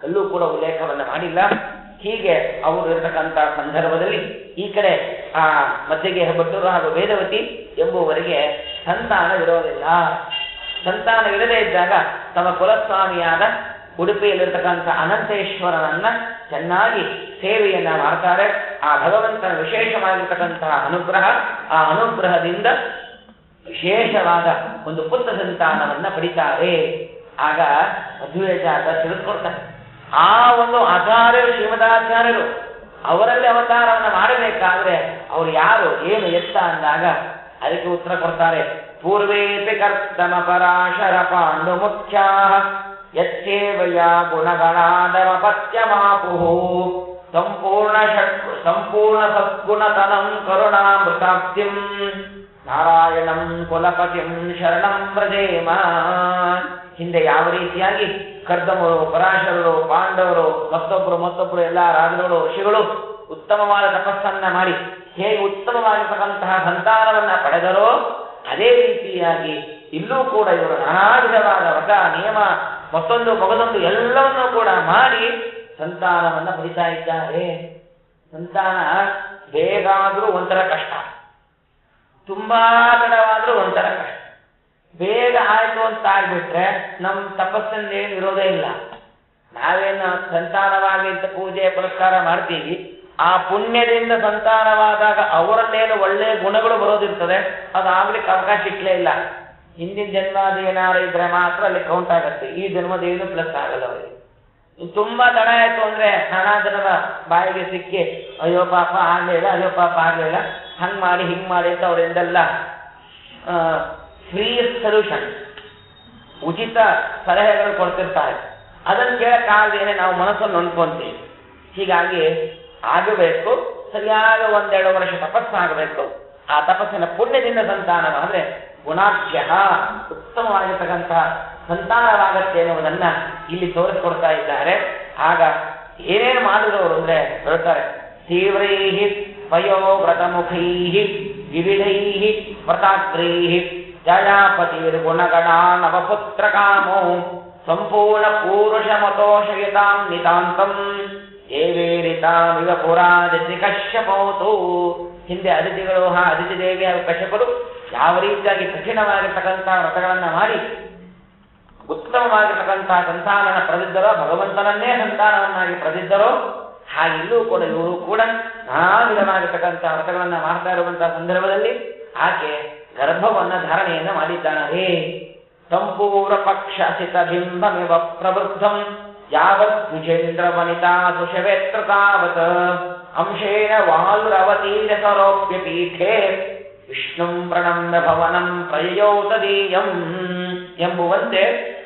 ಎಲ್ಲೂ ಕೂಡ ಉಲ್ಲೇಖವನ್ನ ಮಾಡಿಲ್ಲ. ಹೀಗೆ ಅವರು ಇರತಕ್ಕಂಥ ಸಂದರ್ಭದಲ್ಲಿ ಈ ಕಡೆ ಆ ಮಧ್ಯಗೆ ಭಟ್ಟರು ಹಾಗೂ ವೇದವತಿ ಎಂಬುವರಿಗೆ ಸಂತಾನವಿರೋದಿಲ್ಲ. ಸಂತಾನವಿರದೇ ಇದ್ದಾಗ ತಮ್ಮ ಕುಲಸ್ವಾಮಿಯಾದ ಉಡುಪಿಯಲ್ಲಿರ್ತಕ್ಕಂಥ ಅನಂತೇಶ್ವರನನ್ನ ಚೆನ್ನಾಗಿ ಸೇವೆಯನ್ನ ಮಾಡ್ತಾರೆ. ಆ ಭಗವಂತನ ವಿಶೇಷವಾಗಿರ್ತಕ್ಕಂತಹ ಅನುಗ್ರಹ, ಆ ಅನುಗ್ರಹದಿಂದ ವಿಶೇಷವಾದ ಒಂದು ಪುತ್ರ ಸಂತಾನವನ್ನ ಪಡಿತಾರೆ. ಆಗ ಮಧ್ವೇಜಾತ ತಿಳಿದುಕೊಡ್ತಾರೆ. ಆ ಒಂದು ಆಚಾರ್ಯರು, ಶ್ರೀಮದಾಚಾರ್ಯರು ಅವರಲ್ಲಿ ಅವತಾರವನ್ನು ಮಾಡಬೇಕಾದ್ರೆ ಅವರು ಯಾರು, ಏನು, ಎತ್ತ ಅಂದಾಗ ಅದಕ್ಕೆ ಉತ್ತರ ಕೊಡ್ತಾರೆ. ಪೂರ್ವೇಪಿ ಕರ್ತಮ ಪರಾಶರ ಪಾಂಡು ಮುಖ್ಯ ಯಚ್ಚೇವಯ ಗುಣಗಣಾದಮಪತ್ಯಮಾಪುಃ ಸಂಪೂರ್ಣ ಸದ್ಗುಣತನಂ ಕರುಣಾಮೃತಾಬ್ಧಿಂ ನಾರಾಯಣಂ ಕುಲಪತಿಂ ಶರಣಂ ವ್ರಜೇಮ. ಹಿಂದೆ ಯಾವ ರೀತಿಯಾಗಿ ಕರ್ದಮರು, ಪರಾಶರರು, ಪಾಂಡವರು, ಮತ್ತೊಬ್ಬರು ಎಲ್ಲ ರಾಜರುಗಳು, ಋಷಿಗಳು ಉತ್ತಮವಾದ ತಪಸ್ಸನ್ನ ಮಾಡಿ ಹೇಗೆ ಉತ್ತಮವಾಗಿರ್ತಕ್ಕಂತಹ ಸಂತಾನವನ್ನ ಪಡೆದರೋ ಅದೇ ರೀತಿಯಾಗಿ ಇಲ್ಲೂ ಕೂಡ ಇವರು ನಾನಾ ವಿಧವಾದ ವ್ರತ, ನಿಯಮ, ಮಗದೊಂದು ಎಲ್ಲವನ್ನೂ ಕೂಡ ಮಾಡಿ ಸಂತಾನವನ್ನ ಪಡಿತಾ ಇದ್ದಾರೆ. ಸಂತಾನ ಬೇಗ ಆದ್ರೂ ಒಂಥರ ಕಷ್ಟ, ತುಂಬಾ ತಡವಾದ್ರೂ ಒಂಥರ ಕಷ್ಟ. ಬೇಗ ಆಯ್ತು ಅಂತ ಆಗ್ಬಿಟ್ರೆ ನಮ್ ತಪಸ್ಸನ್ನೇನು ಇರೋದೇ ಇಲ್ಲ. ನಾವೇನು ಸಂತಾನವಾಗಿ ಪೂಜೆ ಪುರಸ್ಕಾರ ಮಾಡ್ತೀವಿ, ಆ ಪುಣ್ಯದಿಂದ ಸಂತಾನವಾದಾಗ ಅವರಲ್ಲೇನು ಒಳ್ಳೆಯ ಗುಣಗಳು ಬರೋದಿರ್ತದೆ, ಅದಾಗ್ಲಿಕ್ಕೆ ಅವಕಾಶ ಸಿಕ್ಲೇ ಇಲ್ಲ. ಹಿಂದಿನ ಜನ್ಮದ ಏನಾರು ಇದ್ರೆ ಮಾತ್ರ ಅಲ್ಲಿ ಕೌಂಟ್ ಆಗತ್ತೆ. ಈ ಜನ್ಮದೇನು ಪ್ಲಸ್ ಆಗಲ್ಲ ಅವರಿಗೆ. ತುಂಬಾ ತಡ ಆಯ್ತು ಅಂದ್ರೆ ನಾನಾ ಜನರ ಬಾಯಿಗೆ ಸಿಕ್ಕಿ ಅಯ್ಯೋ ಪಾಪ ಆಗಲಿಲ್ಲ, ಅಯ್ಯೋ ಪಾಪ ಆಗಲಿಲ್ಲ, ಹಂಗೆ ಮಾಡಿ ಹಿಂಗೆ ಮಾಡಿ ಅಂತ ಅವರಿಂದೆಲ್ಲ ಫ್ರೀ ಸೊಲ್ಯೂಷನ್, ಉಚಿತ ಸಲಹೆಗಳು ಕೊಡ್ತಿರ್ತಾರೆ. ಅದನ್ನು ಕೇಳಕ್ಕಾಗದೇನೆ ನಾವು ಮನಸ್ಸನ್ನು ನೊಂದ್ಕೊಂತೀವಿ. ಹೀಗಾಗಿ ಆಗಬೇಕು, ಸರಿಯಾದ 1-2 ವರ್ಷ ತಪಸ್ಸಾಗಬೇಕು. ಆ ತಪಸ್ಸಿನ ಪುಣ್ಯದಿಂದ ಸಂತಾನವಾದರೆ ಗುಣಾಢ್ಯ ಉತ್ತಮವಾಗಿರ್ತಕ್ಕಂತಹ ಸಂತಾನವಾಗತ್ತೆ ಎನ್ನುವುದನ್ನ ಇಲ್ಲಿ ತೋರಿಸ್ಕೊಡ್ತಾ ಇದ್ದಾರೆ. ಆಗ ಏನೇನು ಮಾಡಿದವರು ಅಂದ್ರೆ ಹೇಳ್ತಾರೆ, ತೀವ್ರೈ ಪಯೋವ್ರತಮುಖೈ ವಿವಿಧೈ ವ್ರತಾಗ್ರೈ ಜಯಾಪತಿರ್ಗುಣಗಣ ನವಪುತ್ರ ಕಾಮೋ ಸಂಪೂರ್ಣ ಪೂರುಷ ಮತೋಷಯತಾಂ ನಿತಾಂತಂ ದೇವೇರಿತಾಮಿವ ಪುರಾದಿತಿ ಕಶ್ಯಪೋತು. ಹಿಂದೆ ಅದಿತಿಗಳು ಅದಿತಿ ದೇವಿ ಹಾಗೂ ಕಶ್ಯಪರು ಯಾವ ರೀತಿಯಾಗಿ ಕಠಿಣವಾಗಿರ್ತಕ್ಕಂತಹ ವ್ರತಗಳನ್ನ ಮಾಡಿ ಉತ್ತಮವಾಗಿರ್ತಕ್ಕಂತಹ ಸಂತಾನನ ಪ್ರದಿದ್ದರೋ, ಭಗವಂತನನ್ನೇ ಸಂತಾನವನ್ನಾಗಿ ಪ್ರದಿದ್ದರೋ, ಹಾಗಿಲ್ಲೂ ಕೂಡ ಇವರು ಕೂಡ ನಾನಾ ವಿಧವಾಗಿರ್ತಕ್ಕಂತಹ ವ್ರತಗಳನ್ನ ಮಾಡ್ತಾ ಇರುವಂತಹ ಸಂದರ್ಭದಲ್ಲಿ ಆಕೆ ಗರ್ಭವನ್ನ ಧಾರಣೆಯನ್ನ ಮಾಡಿದ್ದಾಳೆ. ಸಂಪೂರ್ಣ ಪಕ್ಷ ಸಿತ ಬಿಂಬಮಿವ ಪ್ರವೃದ್ಧಂ ಯಾವತ್ ದ್ವಿಜೇಂದ್ರ ವನಿತಾ ಸುಷವೇತ್ರ ತಾವತ್ ಅಂಶೇನ ವಾಯುರವತೀರ ಸರೋಪ್ಯ ಪೀಠೆ ವಿಷ್ಣುಂ ಪ್ರಣಮ್ಯ ಭವನಂ ಪ್ರಯಯೋ ತದೀಯಂ ಎಂಬುವಂತೆ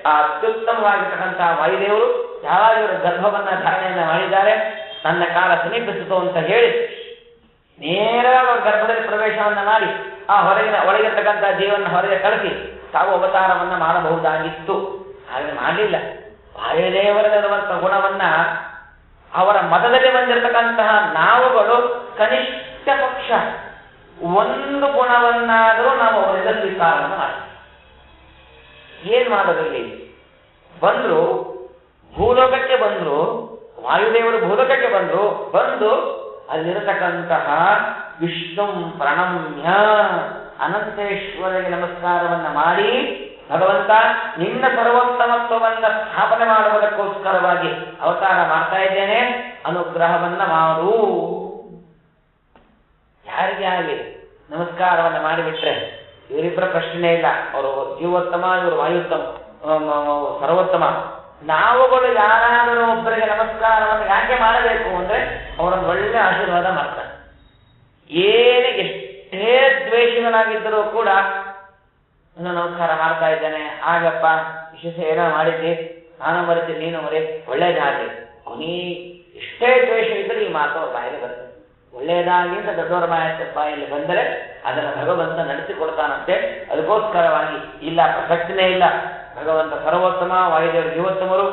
ಆ ಅತ್ಯುತ್ತಮವಾಗಿರ್ತಕ್ಕಂತಹ ವಾಯುದೇವರು ಯಾವಾಗ ಇವರು ಗರ್ಭವನ್ನ ಧಾರಣೆಯನ್ನ ಮಾಡಿದ್ದಾರೆ, ನನ್ನ ಕಾಲ ಸಮೀಪಿಸಿತು ಅಂತ ಹೇಳಿ ನೇರವಾಗಿ ಗರ್ಭದಲ್ಲಿ ಪ್ರವೇಶವನ್ನ ಮಾಡಿ ಆ ಒಳಗಿರ್ತಕ್ಕಂತಹ ಜೀವನ ಹೊರಗೆ ಕಳಿಸಿ ತಾವು ಅವತಾರವನ್ನ ಮಾಡಬಹುದಾಗಿತ್ತು. ಹಾಗೆ ಮಾಡಲಿಲ್ಲ. ವಾಯುದೇವರಲ್ಲಿರುವಂತಹ ಗುಣವನ್ನ ಅವರ ಮತದಲ್ಲಿ ಬಂದಿರತಕ್ಕಂತಹ ನಾವುಗಳು ಕನಿಷ್ಠ ಪಕ್ಷ ಒಂದು ಗುಣವನ್ನಾದರೂ ನಾವು ಅವರಲ್ಲಿ ಸ್ವೀಕಾರವನ್ನು ಮಾಡಿ ಏನ್ ಮಾಡೋದು? ಇಲ್ಲಿ ಬಂದ್ರು, ಭೂಲೋಕಕ್ಕೆ ಬಂದ್ರು, ವಾಯುದೇವರು ಭೂಲೋಕಕ್ಕೆ ಬಂದು ಅಲ್ಲಿರತಕ್ಕಂತಹ ವಿಷ್ಣು ಪ್ರಣಮ್ಯ ಅನಂತೇಶ್ವರಿಗೆ ನಮಸ್ಕಾರವನ್ನ ಮಾಡಿ, ಭಗವಂತ ನಿನ್ನ ಸರ್ವೋತ್ತಮತ್ವವನ್ನ ಸ್ಥಾಪನೆ ಮಾಡುವುದಕ್ಕೋಸ್ಕರವಾಗಿ ಅವತಾರ ಮಾಡ್ತಾ ಇದ್ದೇನೆ, ಅನುಗ್ರಹವನ್ನ ಮಾಡು. ಯಾರಿಗೆ ಆಗಲಿ ನಮಸ್ಕಾರವನ್ನ ಮಾಡಿಬಿಟ್ರೆ ಇವರಿಬ್ಬರ ಪ್ರಶ್ನೆ ಇಲ್ಲ. ಅವರು ಜೀವೋತ್ತಮ, ಇವರು ವಾಯುತ್ತಮ, ಸರ್ವೋತ್ತಮ. ನಾವುಗಳು ಯಾರಾದರೂ ಒಬ್ಬರಿಗೆ ನಮಸ್ಕಾರವನ್ನು ಯಾಕೆ ಮಾಡಬೇಕು ಅಂದ್ರೆ ಅವರೊಂದು ಒಳ್ಳೆ ಆಶೀರ್ವಾದ ಮಾಡ್ತಾರೆ. ಏನೇ ಎಷ್ಟೇ ದ್ವೇಷಗಳಾಗಿದ್ದರೂ ಕೂಡ ನಮಸ್ಕಾರ ಮಾಡ್ತಾ ಇದ್ದೇನೆ, ಆಗಪ್ಪ ವಿಶೇಷ ಏನೋ ಮಾಡಿದ್ದೆ, ನಾನು ಮರಿತೀನಿ, ನೀನು ಮರಿ, ಒಳ್ಳೇದಾಗಲಿ. ಕೊನೆ ಎಷ್ಟೇ ದ್ವೇಷ ಇದ್ದರೆ ಈ ಮಾತು ಅವ್ರ ಬಾಯಲ್ಲಿ ಬರ್ತದೆ. ಒಳ್ಳೆಯದಾಗಿ ಅಂತ ದೊಡ್ಡವರ ಬಾಯಲ್ಲಿ ಬಂದರೆ ಅದನ್ನು ಭಗವಂತ ನಡೆಸಿಕೊಡ್ತಾನಂತೆ. ಅದಕ್ಕೋಸ್ಕರವಾಗಿ ಇಲ್ಲ, ಪ್ರಸಕ್ತಿನೇ ಇಲ್ಲ. ಭಗವಂತ ಸರ್ವೋತ್ತಮ, ವಾಯುದೇವರು ಜೀವೋತ್ತಮರು.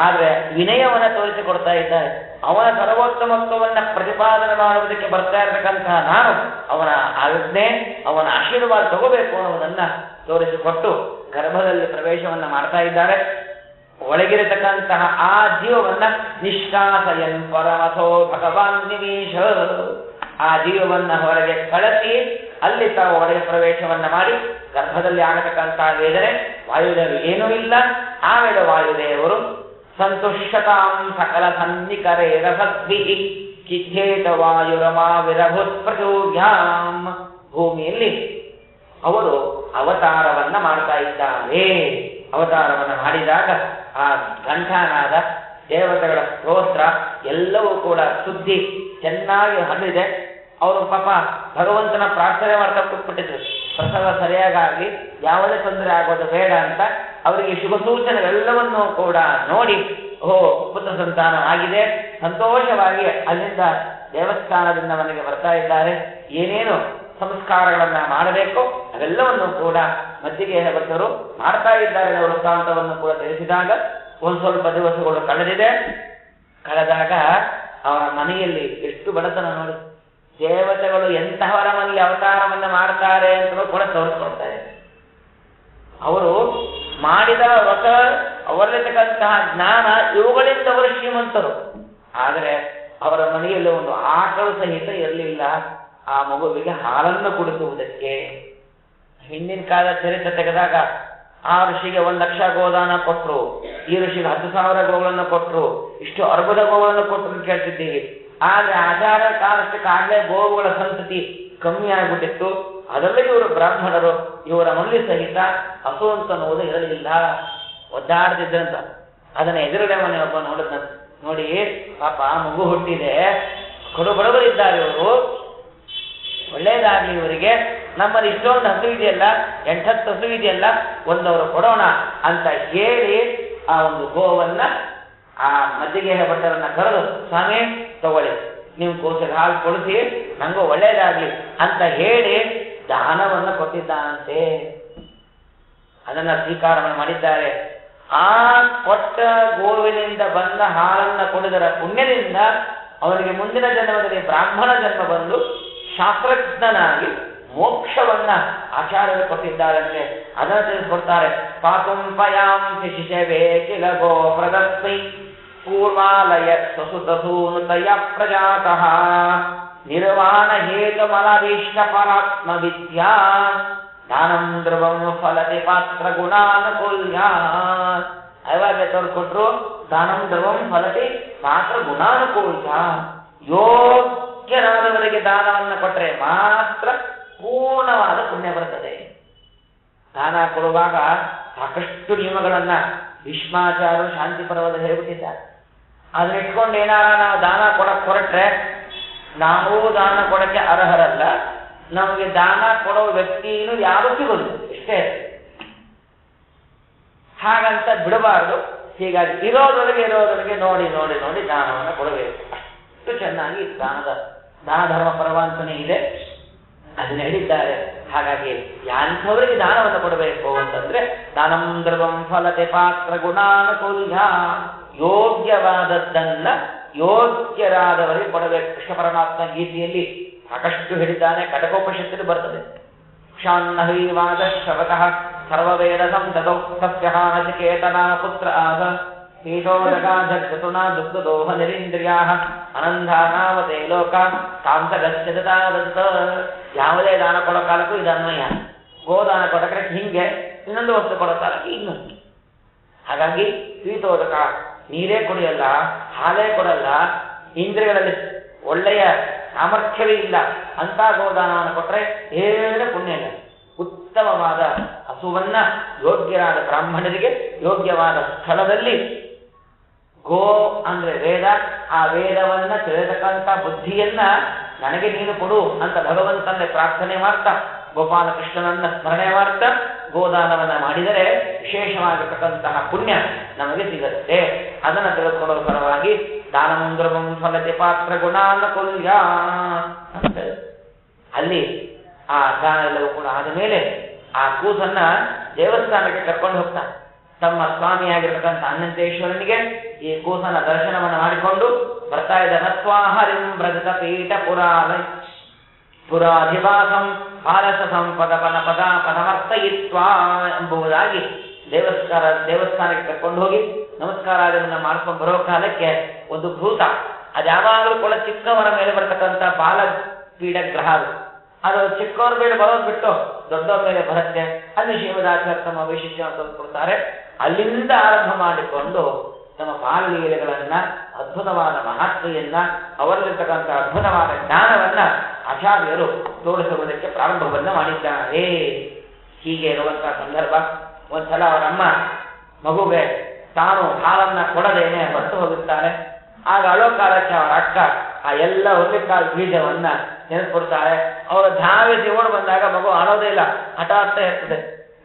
ಆದ್ರೆ ವಿನಯವನ್ನ ತೋರಿಸಿಕೊಡ್ತಾ ಇದ್ದಾರೆ. ಅವನ ಸರ್ವೋತ್ತಮತ್ವವನ್ನ ಪ್ರತಿಪಾದನೆ ಮಾಡುವುದಕ್ಕೆ ಬರ್ತಾ ಇರತಕ್ಕಂತಹ ನಾನು ಅವನ ಆಜ್ಞೆ, ಅವನ ಆಶೀರ್ವಾದ ತಗೋಬೇಕು ಅನ್ನೋದನ್ನ ತೋರಿಸಿಕೊಟ್ಟು ಗರ್ಭದಲ್ಲಿ ಪ್ರವೇಶವನ್ನ ಮಾಡ್ತಾ ಇದ್ದಾರೆ. ಒಳಗಿರತಕ್ಕಂತಹ ಆ ಜೀವವನ್ನ ನಿಷ್ಕಾಸಯನ್ ಪರಮಥೋ ಭಗವಾನ್ ನಿವೇಶ, ಆ ಜೀವವನ್ನ ಹೊರಗೆ ಕಳಿಸಿ ಅಲ್ಲಿ ತಾವು ಒಳಗೆ ಪ್ರವೇಶವನ್ನ ಮಾಡಿ ಗರ್ಭದಲ್ಲಿ ಆಗತಕ್ಕಂತಹ ವೇದನೆ ವಾಯುದೇವರು ಏನೂ ಇಲ್ಲ. ಆಮೇಲೆ ವಾಯುದೇವರು ಸಂತುಷ್ಟತಾಂ ಸಕಲ ಸನ್ನಿಕರೇ ರಸದ್ಭಿ ಕಿಚ್ಚೇತ ವಾಯುರಮಾ ವಿರಭುತ್ ಪ್ರಚೋರ್ಯಾಂ, ಭೂಮಿಯಲ್ಲಿ ಅವರು ಅವತಾರವನ್ನ ಮಾಡ್ತಾ ಇದ್ದಾರೆ. ಅವತಾರವನ್ನ ಮಾಡಿದಾಗ ಆ ಘಂಟಾನಾದ, ದೇವತೆಗಳ ಸ್ತೋತ್ರ ಎಲ್ಲವೂ ಕೂಡ ಸುದ್ದಿ ಚೆನ್ನಾಗಿ ಹರಿದಿದೆ. ಅವರು ಪಾಪ ಭಗವಂತನ ಪ್ರಾರ್ಥನೆ ಮಾಡ್ತಾ ಕೂತ್ಬಿಟ್ಟಿದ್ರು, ಪ್ರಸವ ಸರಿಯಾಗಿ ಯಾವುದೇ ತೊಂದರೆ ಆಗೋದು ಬೇಡ ಅಂತ. ಅವರಿಗೆ ಶುಭ ಸೂಚನೆಗಳೆಲ್ಲವನ್ನೂ ಕೂಡ ನೋಡಿ, ಪುತ್ರ ಸಂತಾನ ಆಗಿದೆ, ಸಂತೋಷವಾಗಿ ಅಲ್ಲಿಂದ ದೇವಸ್ಥಾನದಿಂದ ಮನೆಗೆ ಬರ್ತಾ ಇದ್ದಾರೆ. ಏನೇನು ಸಂಸ್ಕಾರಗಳನ್ನ ಮಾಡಬೇಕು ಅವೆಲ್ಲವನ್ನು ಕೂಡ ಮಧ್ಯಗೆ ಭಕ್ತರು ಮಾಡ್ತಾ ಇದ್ದಾರೆ. ವೃತ್ತಾಂತವನ್ನು ಕೂಡ ತಿಳಿಸಿದಾಗ ಒಂದು ಸ್ವಲ್ಪ ದಿವಸಗಳು ಕಳೆದಾಗ ಅವರ ಮನೆಯಲ್ಲಿ ಎಷ್ಟು ಬಡತನ ನೋಡಿ. ದೇವತೆಗಳು ಎಂತಹವರ ಮನೆಯಲ್ಲಿ ಅವತಾರವನ್ನ ಮಾಡ್ತಾರೆ ಅಂತ ಕೂಡ ತೋರಿಸ್ಕೊಡ್ತಾರೆ. ಅವರು ಮಾಡಿದ ವ್ರತ, ಅವರಲ್ಲಿರ್ತಕ್ಕಂತಹ ಜ್ಞಾನ, ಇವುಗಳಿಂದ ಅವರು ಶ್ರೀಮಂತರು. ಆದರೆ ಅವರ ಮನೆಯಲ್ಲಿ ಒಂದು ಆಕಳು ಸಹಿತ ಇರಲಿಲ್ಲ ಆ ಮಗುವಿಗೆ ಹಾಲನ್ನು ಕುಡಿಸುವುದಕ್ಕೆ. ಹಿಂದಿನ ಕಾಲದ ಚರಿತ್ರೆ ತೆಗೆದಾಗ ಆ ಋಷಿಗೆ 1,00,000 ಗೋದಾನ ಕೊಟ್ಟರು, ಈ ಋಷಿಗೆ 10,000 ಗೋಗಳನ್ನು ಕೊಟ್ಟರು, ಇಷ್ಟು ಅರ್ಬುದ ಗೋಗಳನ್ನು ಕೊಟ್ಟರು ಕೇಳ್ತಿದ್ದೀವಿ. ಆದ್ರೆ ಆಚಾರ ಕಾಲಷ್ಟಕ್ಕಾಗಲೇ ಗೋವುಗಳ ಸಂತತಿ ಕಮ್ಮಿ ಆಗಿಬಿಟ್ಟಿತ್ತು. ಅದರಲ್ಲಿ ಇವರು ಬ್ರಾಹ್ಮಣರು, ಇವರ ಮಲ್ಲಿ ಸಹಿತ ಹಸು ಅಂತ ಅನ್ನೋದು ಇರಲಿಲ್ಲ, ಒದ್ದಾಡ್ತಿದ್ರಂತ. ಅದನ್ನ ಎದುರುಗಡೆ ಮನೆ ಒಬ್ಬ ನೋಡಿ ಪಾಪ ಮಗು ಹುಟ್ಟಿದೆ, ಬಡವರಿದ್ದಾರೆ ಇವರು, ಒಳ್ಳೇದಾಗ್ಲಿ ಇವರಿಗೆ, ನಮ್ಮಲ್ಲಿ ಇಷ್ಟೊಂದು ಹಸು ಇದೆಯಲ್ಲ, 8-10 ಹಸು ಇದೆಯಲ್ಲ, ಒಂದವರು ಕೊಡೋಣ ಅಂತ ಹೇಳಿ ಆ ಒಂದು ಗೋವನ್ನ ಆ ಮಜ್ಜಿಗೆ ಭಟ್ಟರನ್ನ ಕರೆದು, ಸ್ವಾಮಿ ತಗೊಳ್ಳಿ, ನೀವು ಕೂಸಿಗೆ ಹಾಲು ಕೊಡಿಸಿ ನಂಗೂ ಒಳ್ಳೇದಾಗ್ಲಿ ಅಂತ ಹೇಳಿ ದಾನವನ್ನು ಕೊಟ್ಟಿದ್ದಾನಂತೆ. ಅದನ್ನ ಸ್ವೀಕಾರವನ್ನು ಮಾಡಿದ್ದಾರೆ. ಆ ಕೊಟ್ಟ ಗೋವಿನಿಂದ ಬಂದ ಹಾಲನ್ನು ಕುಡಿದರ ಪುಣ್ಯದಿಂದ ಅವನಿಗೆ ಮುಂದಿನ ಜನ್ಮದಲ್ಲಿ ಬ್ರಾಹ್ಮಣ ಜನ್ಮ ಬಂದು ಶಾಸ್ತ್ರಜ್ಞನಾಗಿ ಮೋಕ್ಷವನ್ನ ಆಚಾರ್ಯರು ಕೊಟ್ಟಿದ್ದಾರಂತೆ. ಅದನ್ನು ತಿಳಿಸ್ಕೊಡ್ತಾರೆ. ಪಾಕುಂಪಯಾಂ ಶಿಶಿಷವೇ ಕಿಲ ಗೋ ಪ್ರದಸ್ಮೈ ಪೂರ್ವಾಲಯ ಸಸುತಸೂನುತಯ ಪ್ರಜಾತಃ ನಿರ್ವಾಣ ಹೇತುಮಲವೀಷ್ಟ ಪರಾತ್ಮ ವಿದ್ಯಾ ದಾನಂ ಧ್ರುವಂ ಫಲತಿ ಪಾತ್ರ ಗುಣಾನುಕೂಲ್ಯ. ಅವಾಗ ತೋರ್ಕೊಟ್ರು, ದಾನಂ ಧ್ರುವಂ ಫಲತಿ ಪಾತ್ರ ಗುಣಾನುಕೂಲ್ಯ. ಯೋಗ್ಯರಾದವರಿಗೆ ದಾನವನ್ನು ಕೊಟ್ಟರೆ ಮಾತ್ರ ಪೂರ್ಣವಾದ ಪುಣ್ಯ ಬರುತ್ತದೆ. ದಾನ ಕೊಡುವಾಗ ಸಾಕಷ್ಟು ನಿಯಮಗಳನ್ನ ಭೀಷ್ಮಾಚಾರ್ಯರು ಶಾಂತಿ ಪರ್ವದಲ್ಲಿ ಹೇಳ್ಬಿಟ್ಟಿದ್ದಾರೆ. ಅದನ್ನ ಇಟ್ಕೊಂಡು ಏನಾರ ನಾವು ದಾನ ಕೊಡಕ್ಕೆ ಹೊರಟ್ರೆ ನಾವು ದಾನ ಕೊಡಕ್ಕೆ ಅರ್ಹರಲ್ಲ, ನಮಗೆ ದಾನ ಕೊಡೋ ವ್ಯಕ್ತಿನೂ ಯಾರು ಸಿಗೋದು ಇಷ್ಟೇ. ಹಾಗಂತ ಬಿಡಬಾರ್ದು. ಹೀಗಾಗಿ ಇರೋದ್ರೊಳಗೆ ನೋಡಿ ನೋಡಿ ನೋಡಿ ದಾನವನ್ನು ಕೊಡಬೇಕು. ಅಷ್ಟು ಚೆನ್ನಾಗಿ ದಾನ ಧರ್ಮ ಪರವಾಂತನೇ ಇದೆ, ಅದನ್ನ ಹೇಳಿದ್ದಾರೆ. ಹಾಗಾಗಿ ಯಾಂಥವರಿಗೆ ದಾನವನ್ನು ಕೊಡಬೇಕು ಅಂತಂದ್ರೆ ದಾನಂ ಧ್ರುವಂ ಫಲತೆ ಪಾತ್ರ ಗುಣಾನುಕೂಲ್ಯ. ಯೋಗ್ಯವಾದದ್ದನ್ನ ಯೋಗ್ಯರಾದವರಿಗೆ ಕೊಡಬೇಕು. ಕೃಷ್ಣ ಪರಮಾತ್ಮ ಗೀತೆಯಲ್ಲಿ ಸಾಕಷ್ಟು ಹೇಳಿದ್ದಾನೆ. ಕಟಕೋಪನಿಷತ್ತಲ್ಲಿ ಬರ್ತದೆ. ಕ್ಷಾನ್ನಹೈವಾದ ಶ್ರವತಃ ಸರ್ವವೇದ ಸಂತತೌ ಸಸ್ಯಹಾನ ಚೇತನ ಪುತ್ರ ಆದ ಪೀಠೋದಕ ಜಗತುನಾ ದುಗ್ಧದೋಹ ನಿರೀಂದ್ರಿಯಾ ಅನಂಧಾನಾವತೆ ಲೋಕ ಕಾಂತಗಚ್ಚದತಾದತ್ತ. ಯಾವುದೇ ದಾನ ಕೊಡೋ ಕಾಲಕ್ಕೂ ಇದು ಅನ್ವಯ. ಗೋದಾನ ಕೊಡಕ್ಕೆ ಹಿಂಗೆ, ಇನ್ನೊಂದು ವಸ್ತು ಕೊಡೋ ಕಾಲಕ್ಕೆ ಇನ್ನು. ಹಾಗಾಗಿ ಪೀಠೋದಕ ನೀರೇ ಕುಡಿಯಲ್ಲ, ಹಾಲೇ ಕೊಡಲ್ಲ, ಇಂದ್ರಿಯಗಳಲ್ಲಿ ಒಳ್ಳೆಯ ಸಾಮರ್ಥ್ಯವೇ ಇಲ್ಲ ಅಂತ ಗೋದಾನವನ್ನು ಕೊಟ್ಟರೆ ಏನು ಪುಣ್ಯ ಇಲ್ಲ. ಉತ್ತಮವಾದ ಹಸುವನ್ನ ಯೋಗ್ಯರಾದ ಬ್ರಾಹ್ಮಣರಿಗೆ ಯೋಗ್ಯವಾದ ಸ್ಥಳದಲ್ಲಿ, ಗೋ ಅಂದ್ರೆ ವೇದ, ಆ ವೇದವನ್ನ ತಿಳಿಯತಕ್ಕಂಥ ಬುದ್ಧಿಯನ್ನ ನನಗೆ ನೀನು ಕೊಡು ಅಂತ ಭಗವಂತನೇ ಪ್ರಾರ್ಥನೆ ಮಾಡ್ತಾ, ಗೋಪಾಲಕೃಷ್ಣನನ್ನ ಸ್ಮರಣೆ ಮಾಡ್ತಾ ಗೋದಾನವನ್ನ ಮಾಡಿದರೆ ವಿಶೇಷವಾಗಿರ್ತಕ್ಕಂತಹ ಪುಣ್ಯ ನಮಗೆ ಸಿಗುತ್ತೆ. ಅದನ್ನು ತೆಗೆದುಕೊಳ್ಳುವ ಪರವಾಗಿ ದಾನಂ ಧ್ರುವಂ ಫಲತೆ ಪಾತ್ರ ಗುಣಾನುಕೂಲ್ಯ ಅಂತ ಅಲ್ಲಿ ಆ ದಾನ ಎಲ್ಲವೂ ಕೂಡ ಆದ ಮೇಲೆ ಆ ಕೂಸನ್ನ ದೇವಸ್ಥಾನಕ್ಕೆ ಕರ್ಕೊಂಡು ಹೋಗ್ತಾನೆ. ತಮ್ಮ ಸ್ವಾಮಿಯಾಗಿರ್ತಕ್ಕಂಥ ಅನಂತೇಶ್ವರನಿಗೆ ಈ ಕೂಸನ ದರ್ಶನವನ್ನು ಮಾಡಿಕೊಂಡು ಬರ್ತಾ ಇದ್ದ ನತ್ವಾಹರಿಂ ವ್ರಜತ ಪೀಠ ಪುರಾಧಿವಾಸಂ ಪಾರಸ ಸಂಪದ ಪದ ಪದಮರ್ಥಯಿತ್ವ ಎಂಬುದಾಗಿ ದೇವಸ್ಥಾನಕ್ಕೆ ಕರ್ಕೊಂಡು ಹೋಗಿ ನಮಸ್ಕಾರಗಳನ್ನು ಮಾಡ್ಕೊಂಡು ಬರೋ ಕಾಲಕ್ಕೆ ಒಂದು ಭೂತ, ಅದು ಯಾವಾಗಲೂ ಕೂಡ ಚಿಕ್ಕವರ ಮೇಲೆ ಬರ್ತಕ್ಕಂಥ ಬಾಲ ಪೀಡ ಗ್ರಹ ಅದು ಚಿಕ್ಕವ್ರ ಮೇಲೆ ಬರೋದು ಬಿಟ್ಟು ದೊಡ್ಡವ್ರ ಮೇಲೆ ಬರುತ್ತೆ. ಅಲ್ಲಿ ಶ್ರೀಮದಾಚಾರ್ಯ ತಮ್ಮ ವೈಶಿಷ್ಟ್ಯ ಕೊಡ್ತಾರೆ. ಅಲ್ಲಿಂದ ಆರಂಭ ಮಾಡಿಕೊಂಡು ತಮ್ಮ ಬಾಲಲೀಲೆಗಳನ್ನ, ಅದ್ಭುತವಾದ ಮಹತ್ವೆಯನ್ನ, ಅವರಲ್ಲಿರ್ತಕ್ಕಂಥ ಅದ್ಭುತವಾದ ಜ್ಞಾನವನ್ನ ಆಚಾರ್ಯರು ತೋರಿಸುವುದಕ್ಕೆ ಪ್ರಾರಂಭವನ್ನ ಮಾಡಿದ್ದಾರೆ. ಹೀಗೆ ಇರುವಂತಹ ಸಂದರ್ಭ, ಒಂದ್ಸಲ ಅವರಮ್ಮ ಮಗುಗೆ ತಾನು ಹಾಲನ್ನ ಕೊಡದೇನೆ ಹೊರಟು ಹೋಗುತ್ತಾರೆ. ಆಗ ಅಳೋ ಕಾಲಕ್ಕೆ ಅವರ ಅಕ್ಕ ಆ ಎಲ್ಲ ಹುಲ್ಲಿಕಾಳು ಬೀಜವನ್ನ ನೆನೆಸ್ಕೊಡ್ತಾರೆ. ಅವರ ಧಾವಿಸಿ ಓಡ್ ಬಂದಾಗ ಮಗು ಅಳೋದೇ ಇಲ್ಲ, ಹಠಾತ್ತ ಇರ್ತದೆ.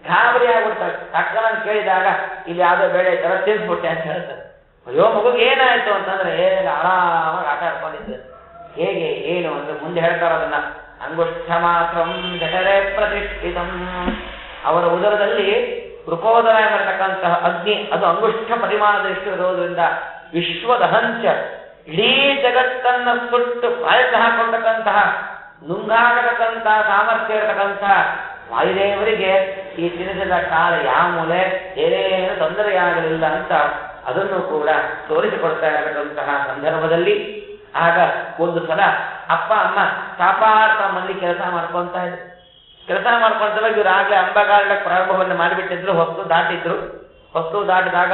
ಗಾಬರಿ ಆಗ್ಬಿಡ್ತಾರೆ. ಅಕ್ಕನನ್ನು ಕೇಳಿದಾಗ ಇಲ್ಲಿ ಯಾವುದೋ ಬೇಳೆ ತರ ತಿನ್ಸ್ಬಿಟ್ಟೆ ಅಂತ ಹೇಳ್ತಾರೆ. ಅಯ್ಯೋ ಮಗುಗೆ ಏನಾಯ್ತು ಅಂತಂದ್ರೆ ಏನಿಲ್ಲ, ಆರಾಮಾಗಿ ಆಟ ಆಡ್ಕೊಂಡಿದ್ದೆ. ಹೇಗೆ ಏನು ಅಂದ್ರೆ ಮುಂದೆ ಹೇಳ್ತಾರ ಅದನ್ನ, ಅಂಗುಷ್ಠ ಮಾತ್ರಂ ಜಠರೇ ಪ್ರತಿಷ್ಠಿತಂ. ಅವರ ಉದರದಲ್ಲಿ ವೃಕೋದರ ಎಂಬತಕ್ಕಂತಹ ಅಗ್ನಿ ಅದು ಅಂಗುಷ್ಠ ಪರಿಮಾಣದಷ್ಟು ಇರೋದ್ರಿಂದ ವಿಶ್ವದಹಂಚ ಇಡೀ ಜಗತ್ತನ್ನ ಸುಟ್ಟು ಬಾಯಕ್ಕೆ ಹಾಕೊಂಡಕ್ಕಂತಹ ನುಂಗಾಡತಕ್ಕಂತಹ ಸಾಮರ್ಥ್ಯ ಇರತಕ್ಕಂತಹ ವಾಯುದೇವರಿಗೆ ಈ ತಿನಿಸಿದ ಕಾಲ ಯಾವ ಮೂಲೆ ಏನೇನು ತೊಂದರೆಯಾಗಲಿಲ್ಲ ಅಂತ ಅದನ್ನು ಕೂಡ ತೋರಿಸಿಕೊಡ್ತಾ ಇರತಕ್ಕಂತಹ ಸಂದರ್ಭದಲ್ಲಿ ಆಗ ಒಂದು ಸಲ ಅಪ್ಪ ಅಮ್ಮ ಕಾಪಾಡ್ತಾ ಮಂದಿ ಕೆಲಸ ಮಾಡ್ಕೊಂತ ಇದ್ರು. ಕೆಲಸ ಮಾಡ್ಕೊಂತಾಗ ಇವ್ರು ಆಗ್ಲೇ ಅಂಬಗಾಡ್ಲಕ್ಕೆ ಪ್ರಾರಂಭವನ್ನು ಮಾಡಿಬಿಟ್ಟಿದ್ರು. ಹೊಸ್ತು ದಾಟಿದಾಗ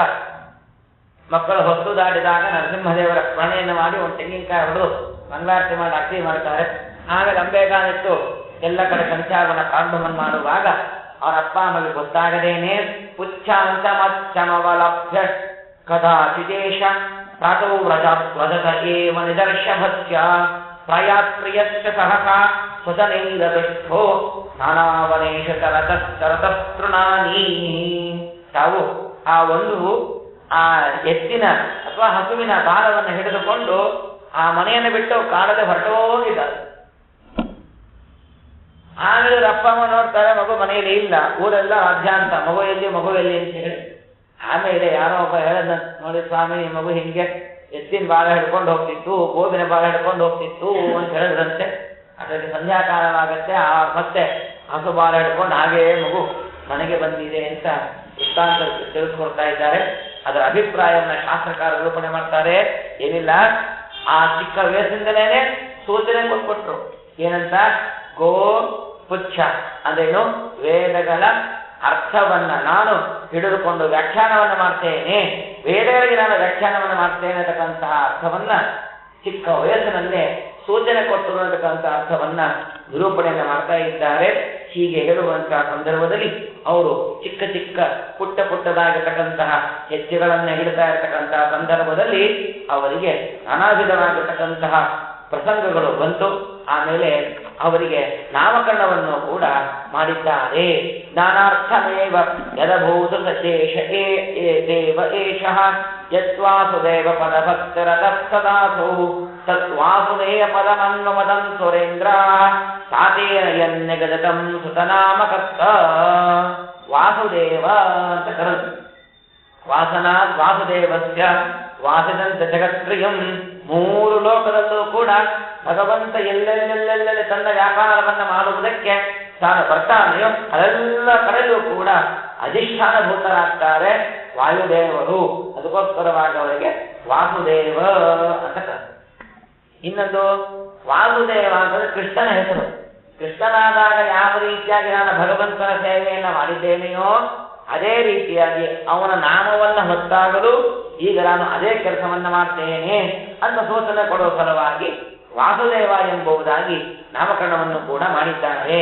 ಮಕ್ಕಳು ಹೊಸ್ತು ದಾಟಿದಾಗ ನರಸಿಂಹದೇವರ ಸ್ಮರಣೆಯನ್ನು ಮಾಡಿ ಒಂದು ತೆಂಗಿನಕಾಯಿ ಹೊಡೆದು ಮಂಗಳಾರತಿ ಮಾಡಿ ಅರ್ತಿ ಮಾಡ್ತಾರೆ. ಆಗ ಅಂಬೆಗಾಲಿಟ್ಟು ಎಲ್ಲ ಕಡೆ ಸಂಚಾರವನ್ನು ಪ್ರಾರಂಭವನ್ನು ಮಾಡುವಾಗ ಅವರ ಅಪ್ಪ ಅಮ್ಮಗೆ ಗೊತ್ತಾಗದೇನೆ ಪುಚ್ಛಾಂತ ಮಚ್ಚಮವಲಭ್ಯ ಕದಾಚಿದೇಶ ಪ್ರಾತೋ ವ್ರಜತ ಏವ ನಿದರ್ಶಭಸ್ಯ ಪ್ರಾಯಾತ್ ಪ್ರಿಯಶ್ಚ ಸಹಸಾ ಸ್ವಜನೈರದುಷ್ಠೋ ನಾನಾವನೇಶ ಚರತಸ್ತೃಣಾನಿ. ತಾವು ಆ ಒಂದು ಆ ಎತ್ತಿನ ಅಥವಾ ಹಸುವಿನ ಬಾಲವನ್ನು ಹಿಡಿದುಕೊಂಡು ಆ ಮನೆಯನ್ನು ಬಿಟ್ಟು ಕಾಡದೆ ಹೊರಟೋಗಿದ್ದಾರೆ. ಆಮೇಲೆ ಅಪ್ಪ ಅಮ್ಮ ನೋಡ್ತಾರೆ, ಮಗು ಮನೆಯಲ್ಲಿ ಇಲ್ಲ, ಊರೆಲ್ಲ ರಾಜ್ಯಾಂತ, ಮಗು ಎಲ್ಲಿ ಅಂತ ಹೇಳಿ. ಆಮೇಲೆ ಯಾರೋ ಒಬ್ಬ ಹೇಳದ, ನೋಡಿ ಸ್ವಾಮಿ, ಈ ಮಗು ಹಿಂಗೆ ಎತ್ತಿನ ಬಾಲ ಹಿಡ್ಕೊಂಡು ಹೋಗ್ತಿತ್ತು, ಗೋವಿನ ಬಾಲ ಹಿಡ್ಕೊಂಡು ಹೋಗ್ತಿತ್ತು ಅಂತ ಹೇಳಿದ್ರಂತೆ. ಅದಕ್ಕೆ ಸಂಧ್ಯಾಕಾಲವಾಗತ್ತೆ, ಮತ್ತೆ ಹಸು ಬಾಲ ಹಿಡ್ಕೊಂಡು ಹಾಗೇ ಮಗು ಮನೆಗೆ ಬಂದಿದೆ ಅಂತ ವೃತ್ತಾಂತ ತಿಳಿಸ್ಕೊಡ್ತಾ ಇದ್ದಾರೆ. ಅದರ ಅಭಿಪ್ರಾಯವನ್ನು ಶಾಸ್ತ್ರಕಾರ ನಿರೂಪಣೆ ಮಾಡ್ತಾರೆ. ಏನಿಲ್ಲ, ಆ ಚಿಕ್ಕ ವಯಸ್ಸಿಂದಲೇ ಸೂಚನೆ ಕೊಟ್ಬಿಟ್ರು. ಏನಂತ? ಗೋ ಪುಚ್ಛ ಅಂದ್ರೇನು? ವೇದಗಳ ಅರ್ಥವನ್ನ ನಾನು ಹಿಡಿದುಕೊಂಡು ವ್ಯಾಖ್ಯಾನವನ್ನು ಮಾಡ್ತೇನೆ, ವೇದಗಳಿಗೆ ನಾನು ವ್ಯಾಖ್ಯಾನವನ್ನು ಮಾಡ್ತೇನೆ ಅಂತಕ್ಕಂತಹ ಅರ್ಥವನ್ನ ಚಿಕ್ಕ ವಯಸ್ಸಿನಲ್ಲೇ ಸೂಚನೆ ಕೊಟ್ಟರು ಅಂತಕ್ಕಂಥ ಅರ್ಥವನ್ನ ನಿರೂಪಣೆಯನ್ನು ಮಾಡ್ತಾ ಇದ್ದಾರೆ. ಹೀಗೆ ಹೇಳುವಂತಹ ಸಂದರ್ಭದಲ್ಲಿ ಅವರು ಚಿಕ್ಕ ಚಿಕ್ಕ ಪುಟ್ಟದಾಗಿರ್ತಕ್ಕಂತಹ ಹೆಜ್ಜೆಗಳನ್ನ ಹಿಡಿತಾ ಇರತಕ್ಕಂತಹ ಸಂದರ್ಭದಲ್ಲಿ ಅವರಿಗೆ ನಾನಾ ವಿಧವಾಗಿರ್ತಕ್ಕಂತಹ ಪ್ರಸಂಗಗಳು ಬಂತು. ಆಮೇಲೆ ಅವರಿಗೆ ನಾಮಕರಣವನ್ನು ಕೂಡ ಮಾಡಿದ್ದಾರೆ. ಜ್ಞಾನಾರ್ಥಮೇವ ಯದಭೂತ ಸಶೇಷ ದೇವ ಏಷಃ ಯತ್ವಾಸುದೇವ ಪದಭಕ್ತರದರ್ಥದಾಸೌ ತತ್ವಾಸುದೇಯ ಪದಮನ್ವಮದಂ ಸುರೇಂದ್ರ ಸಾತೇನ ಯನ್ಯಗಜತಂ ಸುತನಾಮಕರ್ತ. ವಾಸುದೇವ ಅಂತ ಕರೆದು ವಾಸನಾತ್ ವಾಸುದೇವಸ್ಯ ವಾಸಿದಂತ ಜಗತ್ಪ್ರಿಯಂ. ಮೂರು ಲೋಕದಲ್ಲೂ ಕೂಡ ಭಗವಂತ ಎಲ್ಲೆಲ್ಲೆಲ್ಲೆಲ್ಲೆಲ್ಲಿ ತನ್ನ ವ್ಯಾಪಾರವನ್ನ ಮಾಡುವುದಕ್ಕೆ ತಾನು ಬರ್ತಾನೆಯೋ ಅದೆಲ್ಲ ಕಡೆಯೂ ಕೂಡ ಅಧಿಷ್ಠಾನಭೂತರಾಗ್ತಾರೆ ವಾಯುದೇವರು. ಅದಕ್ಕೋಸ್ಕರವಾಗಿ ಅವರಿಗೆ ವಾಸುದೇವ ಅಂತ ಕರೆದು. ಇನ್ನೊಂದು ವಾಸುದೇವ ಅಂತಂದ್ರೆ ಕೃಷ್ಣನ ಹೆಸರು. ಕೃಷ್ಣನಾದಾಗ ಯಾವ ರೀತಿಯಾಗಿ ನಾನು ಭಗವಂತನ ಸೇವೆಯನ್ನ ಮಾಡಿದ್ದೇನೆಯೋ ಅದೇ ರೀತಿಯಾಗಿ ಅವನ ನಾಮವನ್ನ ಹೊತ್ತಾಗಲು ಈಗ ನಾನು ಅದೇ ಕೆಲಸವನ್ನ ಮಾಡ್ತೇನೆ ಅಂತ ಸೂಚನೆ ಕೊಡುವ ಸಲುವಾಗಿ ವಾಸುದೇವ ಎಂಬುದಾಗಿ ನಾಮಕರಣವನ್ನು ಕೂಡ ಮಾಡಿದ್ದಾರೆ.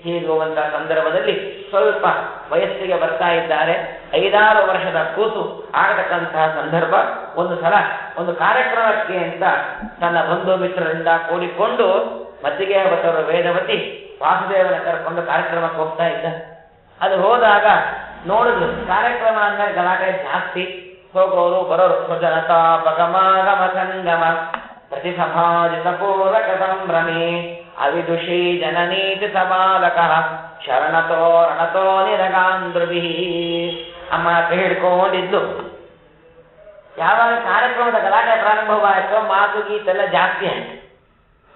ಹೀಗುವಂತಹ ಸಂದರ್ಭದಲ್ಲಿ ಸ್ವಲ್ಪ ವಯಸ್ಸಿಗೆ ಬರ್ತಾ ಇದ್ದಾರೆ. 5-6 ವರ್ಷದ ಕೂಸು ಆಗತಕ್ಕಂತಹ ಸಂದರ್ಭ. ಒಂದು ಸಲ ಒಂದು ಕಾರ್ಯಕ್ರಮಕ್ಕೆ ಅಂತ ತನ್ನ ಬಂಧು ಮಿತ್ರರಿಂದ ಕೂಡಿಕೊಂಡು ಮತ್ತಿಗೆ ಬತ್ತವರು ವೇದವತಿ ವಾಸುದೇವನ ಕರ್ಕೊಂಡು ಕಾರ್ಯಕ್ರಮಕ್ಕೆ ಹೋಗ್ತಾ ಇದ್ದ. ಅದು ಹೋದಾಗ ನೋಡಿದ್ರು ಕಾರ್ಯಕ್ರಮ ಅಂದ್ರೆ ಗಲಾಟೆ ಜಾಸ್ತಿ, ಹೋಗೋರು ಬರೋರು, ಸ್ವಜನತಾ ಪಗಮಾಗಮ ಸಂಗಮ ಪ್ರತಿ ಸಮಾಜಿತ ಪೂರ್ವಕ ಸಂಭ್ರಮಿ ಅವಿದುಷಿ ಜನನೀತಿ ಸಮಾಲಕ ಶರಣತೋ ರಣತೋ ನಿರಗಾಂಧ್ರುಭಿ. ಅಮ್ಮ ಹಿಡ್ಕೊಂಡಿದ್ದು. ಯಾವಾಗ ಕಾರ್ಯಕ್ರಮದ ಗಲಾಟೆ ಪ್ರಾರಂಭವಾಯಿತೋ ಮಾತು ಗೀತೆಲ್ಲ ಜಾಸ್ತಿ ಆಯ್ತು.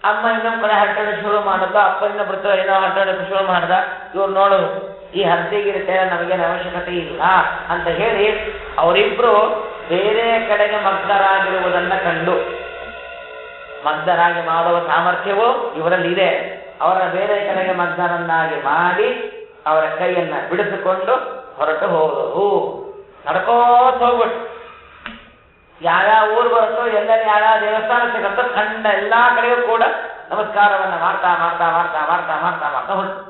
ಅಮ್ಮ ಇನ್ನೊಂದು ಕಡೆ ಹರಟಣೆ ಶುರು ಮಾಡೋದು, ಅಪ್ಪ ಇನ್ನೊಬ್ಬರು ಏನೋ ಹರಟಣೆ ಶುರು ಮಾಡ್ದ. ಇವ್ರು ನೋಡೋದು, ಈ ಹರಟೆಗಿರುತ್ತೆ ನಮಗೇನು ಅವಶ್ಯಕತೆ ಇಲ್ಲ ಅಂತ ಹೇಳಿ ಅವರಿಬ್ರು ಬೇರೆ ಕಡೆಗೆ ಮಗ್ನರಾಗಿರುವುದನ್ನ ಕಂಡು, ಮಗ್ನರಾಗಿ ಮಾಡುವ ಸಾಮರ್ಥ್ಯವೂ ಇವರಲ್ಲಿ ಇದೆ, ಅವರ ಬೇರೆ ಕಡೆಗೆ ಮಗ್ನರನ್ನಾಗಿ ಮಾಡಿ ಅವರ ಕೈಯನ್ನ ಬಿಡಿಸಿಕೊಂಡು ಹೊರಟು ಹೋದರು. ನಡ್ಕೋತ ಹೋಗ್ಬಿಟ್ಟು ಯಾವ್ಯಾವ ಊರು ಬರುತ್ತೋ ಎಲ್ಲೆಲ್ಲಿ ಯಾವ್ಯಾವ ದೇವಸ್ಥಾನ ಸಿಗುತ್ತೋ ಕಂಡ ಎಲ್ಲಾ ಕಡೆಯೂ ಕೂಡ ನಮಸ್ಕಾರವನ್ನ ಮಾಡ್ತಾ ಮಾಡ್ತಾ ಮಾಡ್ತಾ ಮಾಡ್ತಾ ಮಾಡ್ತಾ ಮಾಡ್ತಾ ಹೊರಟು.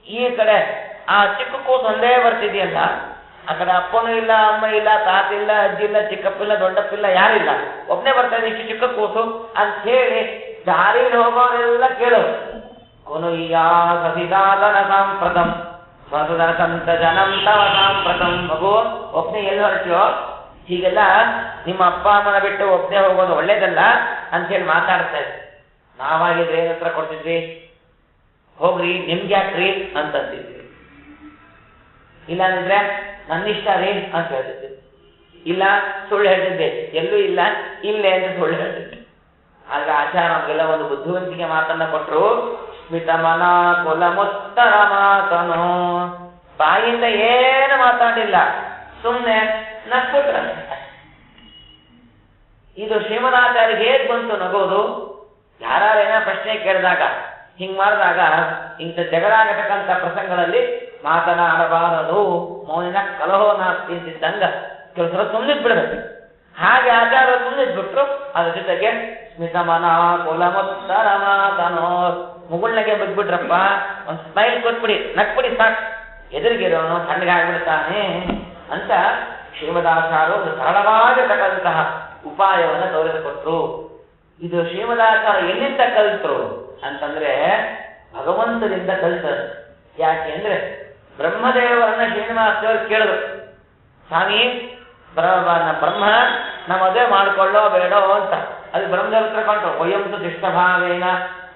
ಈ ಕಡೆ ಆ ಚಿಕ್ಕ ಕೂಸು ಒಂದೇ ಬರ್ತಿದೆಯಲ್ಲ, ಆ ಕಡೆ ಅಪ್ಪನೂ ಇಲ್ಲ, ಅಮ್ಮ ಇಲ್ಲ, ತಾತ ಇಲ್ಲ, ಅಜ್ಜಿ ಇಲ್ಲ, ಚಿಕ್ಕಪ್ಪಿಲ್ಲ, ದೊಡ್ಡಪ್ಪಿಲ್ಲ, ಯಾರಿಲ್ಲ, ಒಬ್ಬನೇ ಬರ್ತಾ ಇದೆ ಚಿಕ್ಕ ಕೂಸು ಅಂತ ಹೇಳಿ ದಾರಿಲಿ ಹೋಗೋರೆಲ್ಲ ಕೇಳೋರು. ಕೊನುಯ್ಯಾ ಸಸಿದಾತನ ಸಾಂಪ್ರತಂ ಸ್ವಸುಧನ ಸಂತ ಜನಂ ತವ ಸಾಂಪ್ರತಂ. ಮಗು ಒಬ್ಬನೇ ಎಲ್ಲಿ ಹೊರಟಿಯೋ, ಹೀಗೆಲ್ಲ ನಿಮ್ಮ ಅಪ್ಪ ಅಮ್ಮನ ಬಿಟ್ಟು ಒಬ್ಬನೇ ಹೋಗೋದು ಒಳ್ಳೇದಲ್ಲ ಅಂತೇಳಿ ಮಾತಾಡ್ತಾ ಇದ್ವಿ. ನಾವಾಗಿದ್ರೆ ಏನ್ ಹತ್ರ ಕೊಡ್ತಿದ್ವಿ, ಹೋಗ್ರಿ ನಿಮ್ಗೆ ಯಾಕ್ರಿ ಅಂತಂದಿದ್ವಿ. ಇಲ್ಲಾಂದ್ರೆ ನನ್ನಿಷ್ಟ ರೀ ಅಂತ ಹೇಳ್ತಿದ್ವಿ. ಇಲ್ಲ ಸುಳ್ಳು ಹೇಳ್ತಿದ್ದೆ, ಎಲ್ಲೂ ಇಲ್ಲ ಇಲ್ಲೇ ಅಂತ ಸುಳ್ಳು ಹೇಳ್ತಿದ್ವಿ. ಆಗ ಆಚಾರ ನಮಗೆಲ್ಲ ಒಂದು ಬುದ್ಧಿವಂತಿಕೆ ಮಾತನ್ನ ಕೊಟ್ಟರು. ಸ್ಮಿತ ಮನ ಕುಲ ಮುತ್ತರ ಮಾತನು, ಬಾಯಿಂದ ಏನು ಮಾತಾಡಿಲ್ಲ, ಸುಮ್ಮನೆ ನಕ್ಬಿಟ್ರ. ಇದು ಶ್ರೀಮದಾಚಾರ್ಯ ಹೇಗ್ ಬಂತು ನಗೋದು? ಯಾರೇನೋ ಪ್ರಶ್ನೆ ಕೇಳಿದಾಗ ಹಿಂಗ್ ಮಾಡಿದಾಗ ಇಂಥ ಜಗಳ ಆಗತಕ್ಕಂಥ ಪ್ರಸಂಗಗಳಲ್ಲಿ ಮಾತನಾಡಬಾರದು, ಮೌನಿನ ಕಲಹೋ ನಾಸ್ತಿ ಅಂತಿದ್ದಂಗ ಕೆಲವು ಸಲ ಸುಮ್ಮನಿದ್ ಬಿಡ್ಬೇಕು. ಹಾಗೆ ಆಚಾರ ಸುಮ್ಮನಿದ್ಬಿಟ್ರು. ಅದ್ರ ಜೊತೆಗೆ ಸ್ಮಿತಮನ ಕುಲಮುತ್ತರ ಮಾತನೋ, ಮುಗುಳ್ನಗೆ ಬಿದ್ಬಿಟ್ರಪ್ಪ, ಒಂದು ಸ್ಮೈಲ್ ಕೊಟ್ಬಿಡಿ, ನಕ್ಬಿಡಿ ಸಾಕು, ಎದುರಿಗಿರೋನು ತಣ್ಣಗಾಗ್ಬಿಡ್ತಾನೆ ಅಂತ ಶ್ರೀಮದಾಚಾರ್ಯರು ಒಂದು ಸರಳವಾಗಿರ್ತಕ್ಕಂತಹ ಉಪಾಯವನ್ನು ತೋರಿಸಿಕೊಟ್ರು. ಇದು ಶ್ರೀಮದಾಚಾರ್ಯ ಎಲ್ಲಿಂದ ಕಲಿತರು ಅಂತಂದ್ರೆ ಭಗವಂತನಿಂದ ಕಲಿತರು. ಯಾಕೆ ಅಂದ್ರೆ ಬ್ರಹ್ಮದೇವರನ್ನ ಶ್ರೀನಿವಾಸದೇವರು ಕೇಳಿದ್ರು, ಸ್ವಾಮಿ ಬ್ರಹ್ಮ ನಮ್ಮ ಮದುವೆ ಮಾಡ್ಕೊಳ್ಳೋ ಬೇಡೋ ಅಂತ. ಅದು ಬ್ರಹ್ಮದೇವ್ರ ಹತ್ರ ಕೊಂಡ್ರು, ವಯಂತು ಶಿಷ್ಟಭಾವೇನ,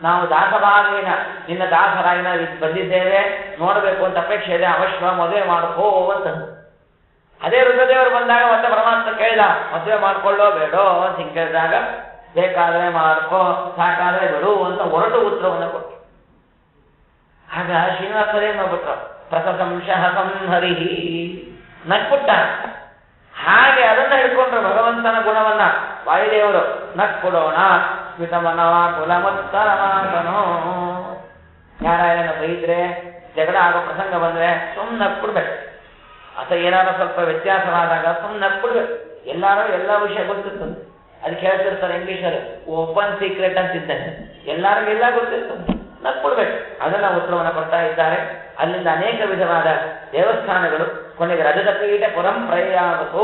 ನಾವು ದಾಸಭಾವೇನ ನಿನ್ನ ದಾಸರಾಗಿ ನಾವು ಬಂದಿದ್ದೇವೆ, ನೋಡಬೇಕು ಅಂತ ಅಪೇಕ್ಷೆ ಇದೆ, ಅವಶ್ಯ ಮದುವೆ ಮಾಡ್ಕೋ ಅಂತ. ಅದೇ ರುದ್ರದೇವರು ಬಂದಾಗ ಮತ್ತೆ ಪರಮಾತ್ಮ ಕೇಳಿದ, ಮದುವೆ ಮಾಡ್ಕೊಳ್ಳೋ ಬೇಡೋ ಅಂತ ಹಿಂಗೆ ಕೇಳಿದಾಗ, ಬೇಕಾದ್ರೆ ಮಾಡ್ಕೋ, ಸಾಕಾದ್ರೆ ಬಿಡು ಅಂತ ಹೊರಟು ಉತ್ತರವನ್ನು ಕೊಟ್ಟರು. ಆಗ ಶ್ರೀನಿವಾಸರೇ ನೋಡ್ಬಿಟ್ರು, ಪ್ರಸಂಶಃ ಸಂಹರಿಹಿ ನಕ್ಬಿಟ್ಟ. ಹಾಗೆ ಅದನ್ನ ಹಿಡ್ಕೊಂಡ್ರು ಭಗವಂತನ ಗುಣವನ್ನ ವಾಯುದೇವರು. ನಕ್ಬಿಡೋಣ ಸ್ಮಿತಮನ ಕುಲಮುತ್ತರಮಾಗನೋ. ಯಾರಾಯನ ಬೈದ್ರೆ, ಜಗಳ ಆಗೋ ಪ್ರಸಂಗ ಬಂದ್ರೆ ಸುಮ್ಮನೆ ನಕ್ಬಿಡ್ಬೇಕು. ಅಥವಾ ಏನಾದ್ರು ಸ್ವಲ್ಪ ವ್ಯತ್ಯಾಸವಾದಾಗ ಸುಮ್ಮನೆ ನಕ್ಬಿಡ್ಬೇಕು. ಎಲ್ಲಾರು ಎಲ್ಲ ವಿಷಯ ಗೊತ್ತಿರ್ತದೆ. ಅದಕ್ಕೆ ಹೇಳ್ತಿರ್ತಾರೆ ಇಂಗ್ಲೀಷಲ್ಲಿ ಓಪನ್ ಸೀಕ್ರೆಟ್ ಅಂತಿದ್ದಾರೆ. ಎಲ್ಲರಿಗೂ ಎಲ್ಲ ಗೊತ್ತಿರ್ತದೆ, ನಕ್ಬಿಡ್ಬೇಕು. ಅದನ್ನ ಉತ್ತರವನ್ನು ಕೊಡ್ತಾ ಇದ್ದಾರೆ. ಅಲ್ಲಿಂದ ಅನೇಕ ವಿಧವಾದ ದೇವಸ್ಥಾನಗಳು, ಕೊನೆಗೆ ರಜತ ಪೀಠ ಪರಂಪರೆಯಾಗತು.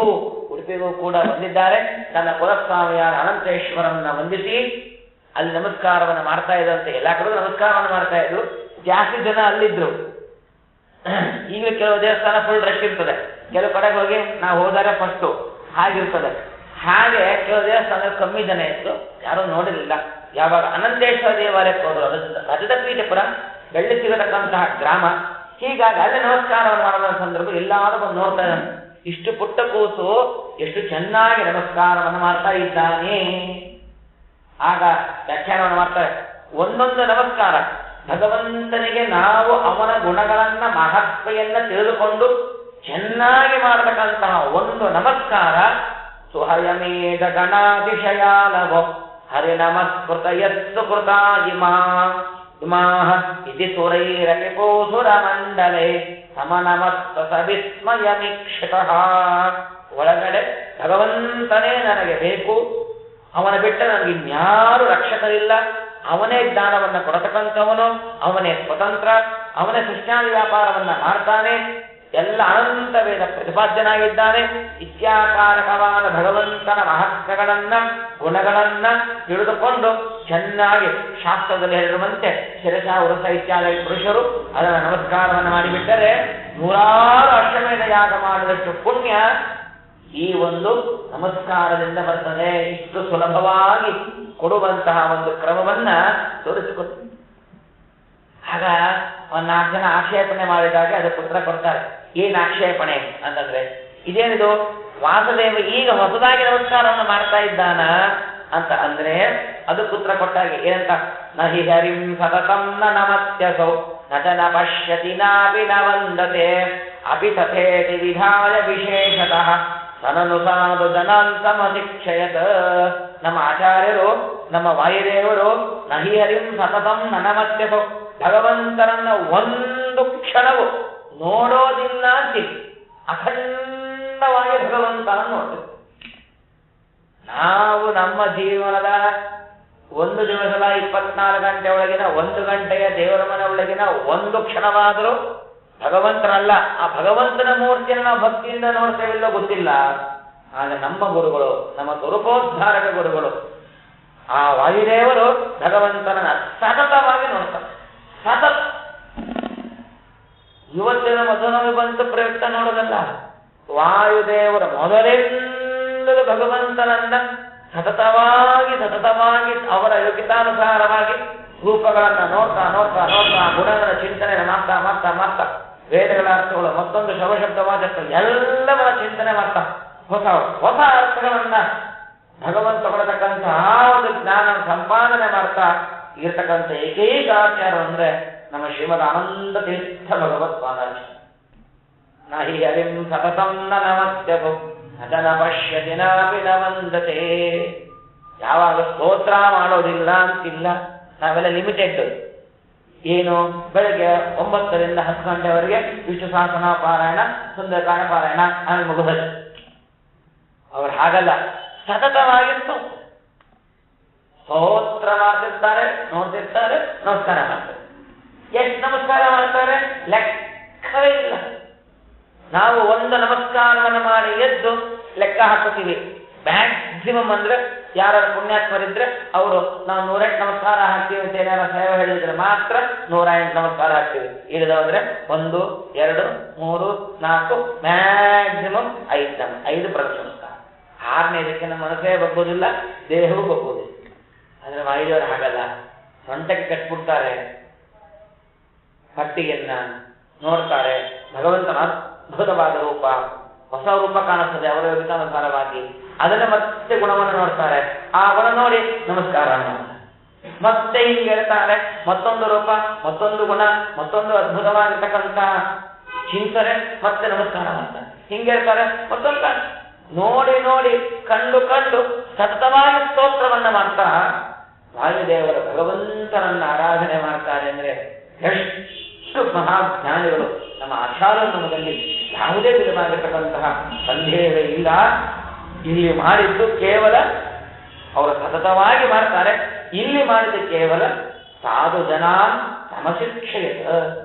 ಉಡುಪಿಗೂ ಕೂಡ ಬಂದಿದ್ದಾರೆ. ತನ್ನ ಕುಲಸ್ವಾಮಿಯಾದ ಅನಂತೇಶ್ವರನ್ನ ವಂದಿಸಿ ಅಲ್ಲಿ ನಮಸ್ಕಾರವನ್ನು ಮಾಡ್ತಾ ಇದ್ದಂತೆ. ಎಲ್ಲಾ ಕಡೆ ನಮಸ್ಕಾರವನ್ನು ಮಾಡ್ತಾ ಇದ್ರು. ಜಾಸ್ತಿ ಜನ ಅಲ್ಲಿದ್ರು. ಈಗ ಕೆಲವು ದೇವಸ್ಥಾನ ಫುಲ್ ರಶ್ ಇರ್ತದೆ, ಕೆಲವು ಕಡೆಗೆ ಹೋಗಿ ನಾವು ಹೋದಾಗ ಫಸ್ಟು ಹಾಗಿರ್ತದೆ. ಹಾಗೆ ಕೆಲವು ದೇವಸ್ಥಾನ ಕಮ್ಮಿ ಜನ ಇತ್ತು, ಯಾರೂ ನೋಡಿರಲಿಲ್ಲ. ಯಾವಾಗ ಅನಂತೇಶ್ವರ ದೇವಾಲಯಕ್ಕೆ ಹೋದ್ರು, ರಜತ ಪೀಠಪುರ ಬೆಳ್ಳಿ ಸಿಗತಕ್ಕಂತಹ ಗ್ರಾಮ. ಹೀಗಾಗಿ ಅಲ್ಲಿ ನಮಸ್ಕಾರವನ್ನು ಮಾಡುವ ಸಂದರ್ಭ ಎಲ್ಲಾರು ಬಂದು ನೋಡ್ತಾ ಇದ್ದಾನೆ. ಇಷ್ಟು ಪುಟ್ಟ ಕೂಸು ಎಷ್ಟು ಚೆನ್ನಾಗಿ ನಮಸ್ಕಾರವನ್ನು ಮಾಡ್ತಾ ಇದ್ದಾನೆ. ಆಗ ವ್ಯಾಖ್ಯಾನವನ್ನು ಮಾಡ್ತಾರೆ, ಒಂದೊಂದು ನಮಸ್ಕಾರ ಭಗವಂತನಿಗೆ ನಾವು ಅವನ ಗುಣಗಳನ್ನ ಮಹತ್ವೆಯನ್ನ ತಿಳಿದುಕೊಂಡು ಚೆನ್ನಾಗಿ ಮಾಡತಕ್ಕಂತಹ ಒಂದು ನಮಸ್ಕಾರ. ಸುಹಯಮೇಧ ಗಣಾತಿಶಯಾಲವೋ ಹರಿ ನಮಸ್ಕೃತ ಯಸ್ಸು ಕೃತಾಜಿಮಾ ಇಮಾಹ ಇತಿ ಸುರೈರಪಿಪೋಸುರ ಮಂಡಲೆ ಸಮನಮಸ್ತ ವಿಸ್ಮಯಮೀಕ್ಷಿತಃ. ಒಳಗಡೆ ಭಗವಂತನೇ ನನಗೆ ಬೇಕು, ಅವನ ಬಿಟ್ಟ ನನಗೆ ಇನ್ಯಾರು ರಕ್ಷಕರಿಲ್ಲ, ಅವನೇ ಜ್ಞಾನವನ್ನ ಕೊಡತಕ್ಕಂಥವನು, ಅವನೇ ಸ್ವತಂತ್ರ, ಅವನೇ ಸೃಷ್ಟ್ಯಾದಿ ವ್ಯಾಪಾರವನ್ನ ಮಾಡ್ತಾನೆ, ಎಲ್ಲ ಅನಂತ ವೇದ ಪ್ರತಿಪಾದ್ಯನಾಗಿದ್ದಾನೆ. ಇತ್ಯಾಕಾರಕವಾದ ಭಗವಂತನ ಮಹತ್ವಗಳನ್ನ ಗುಣಗಳನ್ನ ತಿಳಿದುಕೊಂಡು ಚೆನ್ನಾಗಿ ಶಾಸ್ತ್ರದಲ್ಲಿ ಹೇಳಿರುವಂತೆ ಶಿರಸ ಉರಸ ಇತ್ಯಾದಿ ಪುರುಷರು ಅದರ ನಮಸ್ಕಾರವನ್ನು ಮಾಡಿಬಿಟ್ಟರೆ 100 ಅಶ್ವಮೇಧ ಯಾಗ ಮಾಡಿದಷ್ಟು ಪುಣ್ಯ ಈ ಒಂದು ನಮಸ್ಕಾರದಿಂದ ಬರ್ತದೆ. ಇಷ್ಟು ಸುಲಭವಾಗಿ ಕೊಡುವಂತಹ ಒಂದು ಕ್ರಮವನ್ನ ತೋರಿಸಿಕೊಡ್ತಾರೆ. ಆಗ ಒಂದು 4 ಜನ ಆಕ್ಷೇಪಣೆ ಮಾಡಿದಾಗ ಅದಕ್ಕೆ ಉತ್ತರ ಕೊಡ್ತಾರೆ. ಏನ್ ಆಕ್ಷೇಪಣೆ ಅಂತಂದ್ರೆ, ಇದೇನಿದು ವಾಸುದೇವ ಈಗ ಹೊಸದಾಗಿ ನಮಸ್ಕಾರವನ್ನು ಮಾಡ್ತಾ ಇದ್ದಾನ ಅಂತ ಅಂದ್ರೆ ಅದಕ್ಕೆ ಉತ್ತರ ಕೊಟ್ಟಾಗ ಏನಂತ, ನಹಿ ಹರಿಂ ಸತತಂ ನ ನಮತ್ಯಸೌ ನಚನ ಪಶ್ಯತಿ ನಾಪಿ ನ ವಂದತೆ ಅಪಿ ತಥೇತಿ ವಿಧಾಯ ವಿಶೇಷತಃ ತನನು ಸಾಧು ಜನಾಂತಮಶಿಕ್ಷಯತ್. ನಮ್ಮ ಆಚಾರ್ಯರು, ನಮ್ಮ ವಾಯುದೇವರು ನಹಿ ಹರಿಂ ಸತತಂ ನ ನಮತ್ಯಸೌ, ಭಗವಂತನನ್ನ ಒಂದು ಕ್ಷಣವು ನೋಡೋದಿಲ್ಲ ಅಂತಿ ಅಖಂಡವಾಗಿ ಭಗವಂತನ ನೋಡ್ತೀವಿ. ನಾವು ನಮ್ಮ ಜೀವನದ ಒಂದು ದಿವಸದ 24 ಗಂಟೆ ಒಳಗಿನ 1 ಗಂಟೆಯ ದೇವರ ಮನೆ ಒಳಗಿನ ಒಂದು ಕ್ಷಣವಾದರೂ ಭಗವಂತನಲ್ಲ, ಆ ಭಗವಂತನ ಮೂರ್ತಿಯನ್ನು ನಾವು ಭಕ್ತಿಯಿಂದ ನೋಡ್ತೇವಿಲ್ಲೋ ಗೊತ್ತಿಲ್ಲ. ಆಗ ನಮ್ಮ ಗುರುಗಳು, ನಮ್ಮ ಸ್ವರೂಪೋದ್ಧಾರಕ ಗುರುಗಳು, ಆ ವಾಯುದೇವರು ಭಗವಂತನನ್ನ ಸತತವಾಗಿ ನೋಡ್ತಾರೆ. ಸತತ ಇವತ್ತಿನ ಮಧುನವಿ ಬಂತು ಪ್ರಯುಕ್ತ ನೋಡೋದಲ್ಲ, ವಾಯುದೇವರ ಮೊದಲಿಂದಲೂ ಭಗವಂತನನ್ನ ಸತತವಾಗಿ ಅವರ ಯೋಗ್ಯತಾನುಸಾರವಾಗಿ ರೂಪಗಳನ್ನ ನೋಡ್ತಾ ನೋಡ್ತಾ ನೋಡ್ತಾ ಗುಣಗಳ ಚಿಂತನೆ ಮಾಡ್ತಾ ಮಾಡ್ತಾ ಮಾಡ್ತಾ ವೇದಗಳ ಅರ್ಥಗಳು ಮತ್ತೊಂದು ಶವಶಬ್ದವಾದಕ್ಕೆ ಎಲ್ಲವರ ಚಿಂತನೆ ಮಾಡ್ತಾ ಹೊಸ ಹೊಸ ಅರ್ಥಗಳನ್ನ ಭಗವಂತ ಕೊಡತಕ್ಕಂತಹ ಒಂದು ಜ್ಞಾನ ಸಂಪಾದನೆ ಮಾಡ್ತಾ ಇರತಕ್ಕಂಥ ಏಕೈಕ ಆಚಾರ ಅಂದ್ರೆ ನಮ್ಮ ಶ್ರೀಮದ್ ಆನಂದ ತೀರ್ಥ ಭಗವತ್ಪಾದಾಚಾರ್ಯ. ನಹಿ ಹರಿಂ ಸತತಂ ನ ನಮತ್ಯಸೌ ನಚನ ಪಶ್ಯತಿ ನಾಪಿ ನ ವಂದತೆ. ಯಾವಾಗ ಸ್ತೋತ್ರ ಮಾಡೋದಿಲ್ಲ ಅಂತಿಲ್ಲ, ನಾವೆಲ್ಲ ಲಿಮಿಟೆಡ್. ಏನು ಬೆಳಗ್ಗೆ 9 ರಿಂದ 10 ಗಂಟೆವರೆಗೆ ವಿಷ್ಣು ಸಹಸ್ರನಾಮ ಪಾರಾಯಣ, ಸುಂದರಕಾಂಡ ಪಾರಾಯಣ, ಆಮೇಲೆ ಮುಗಿದಲ್ಲಿ. ಅವ್ರು ಹಾಗಲ್ಲ, ಸತತವಾಗಿತ್ತು ಸ್ತೋತ್ರ ಮಾಡ್ತಿರ್ತಾರೆ, ನೋಡ್ತಿರ್ತಾರೆ, ನಮಸ್ಕಾರ ಮಾಡ್ತಾರೆ. ಎಷ್ಟು ನಮಸ್ಕಾರ ಮಾಡ್ತಾರೆ ಲೆಕ್ಕವೇ ಇಲ್ಲ. ನಾವು ಒಂದು ನಮಸ್ಕಾರವನ್ನು ಮಾಡಿ ಎದ್ದು ಲೆಕ್ಕ ಹಾಕುತ್ತೀವಿ, ಮ್ಯಾಕ್ಸಿಮಮ್ ಅಂದ್ರೆ ಯಾರು ಪುಣ್ಯಾತ್ಮರಿದ್ರೆ ಅವರು ನಾವು 108 ನಮಸ್ಕಾರ ಹಾಕ್ತೀವಿ ಅಂತ ಏನಾರ ಸೇವೆ ಹೇಳಿದ್ರೆ ಮಾತ್ರ 108 ನಮಸ್ಕಾರ ಹಾಕ್ತೀವಿ. ಇಳಿದವ್ರೆ 1, 2, 3, 4 ಮ್ಯಾಕ್ಸಿಮಮ್ 5 ಪ್ರದಕ್ಷಿಣಸ್ಕಾರ. 6ನೇದಕ್ಕೆ ನಮ್ಮ ಮನಸ್ಸೇ ಬಗ್ಗೋದಿಲ್ಲ, ದೇಹವೂ ಬಗ್ಗೋದಿಲ್ಲ. ಆದ್ರೆ ವಾಯುದೇವರು ಹಾಗಲ್ಲ, ಸೊಂಟಕ್ಕೆ ಕಟ್ಬಿಡ್ತಾರೆ, ಕಟ್ಟಿಗೆಯನ್ನ ನೋಡ್ತಾರೆ, ಭಗವಂತನ ಅದ್ಭುತವಾದ ರೂಪ, ಹೊಸ ರೂಪ ಕಾಣಿಸ್ತದೆ ಅವರ ಯೋಗ್ಯತಾನುಸಾರವಾಗಿ. ಅದನ್ನ ಮತ್ತೆ ಗುಣವನ್ನು ನೋಡ್ತಾರೆ, ಆ ಗುಣ ನೋಡಿ ನಮಸ್ಕಾರ ಮಾಡ್ತಾರೆ. ಮತ್ತೆ ಹಿಂಗೆ ಹೇಳ್ತಾರೆ, ಮತ್ತೊಂದು ರೂಪ, ಮತ್ತೊಂದು ಗುಣ, ಮತ್ತೊಂದು ಅದ್ಭುತವಾಗಿರ್ತಕ್ಕಂಥ ಚಿಂತನೆ, ಮತ್ತೆ ನಮಸ್ಕಾರ ಮಾಡ್ತಾರೆ. ಹಿಂಗೆ ಹೇಳ್ತಾರೆ, ಮತ್ತೊಂದು ನೋಡಿ ನೋಡಿ ಕಂಡು ಕಂಡು ಸತತವಾಗಿ ಸ್ತೋತ್ರವನ್ನ ಮಾಡ್ತಾ ವಾಯುದೇವರ ಭಗವಂತನನ್ನ ಆರಾಧನೆ ಮಾಡ್ತಾರೆ. ಅಂದ್ರೆ ಎಷ್ಟು ಮಹಾಜ್ಞಾನಿಗಳು! ನಮ್ಮ ಆಚಾರ್ಯನದಲ್ಲಿ ಯಾವುದೇ ವಿಧವಾಗಿರ್ತಕ್ಕಂತಹ ಸಂದೇಹವೇ ಇಲ್ಲ. ಇಲ್ಲಿ ಮಾಡಿದ್ದು ಕೇವಲ ಅವರು ಸತತವಾಗಿ ಮಾಡ್ತಾರೆ. ಇಲ್ಲಿ ಮಾಡಿದ ಕೇವಲ ಸಾಧು ಜನ ಸಮಶಿಕ್ಷೆಯ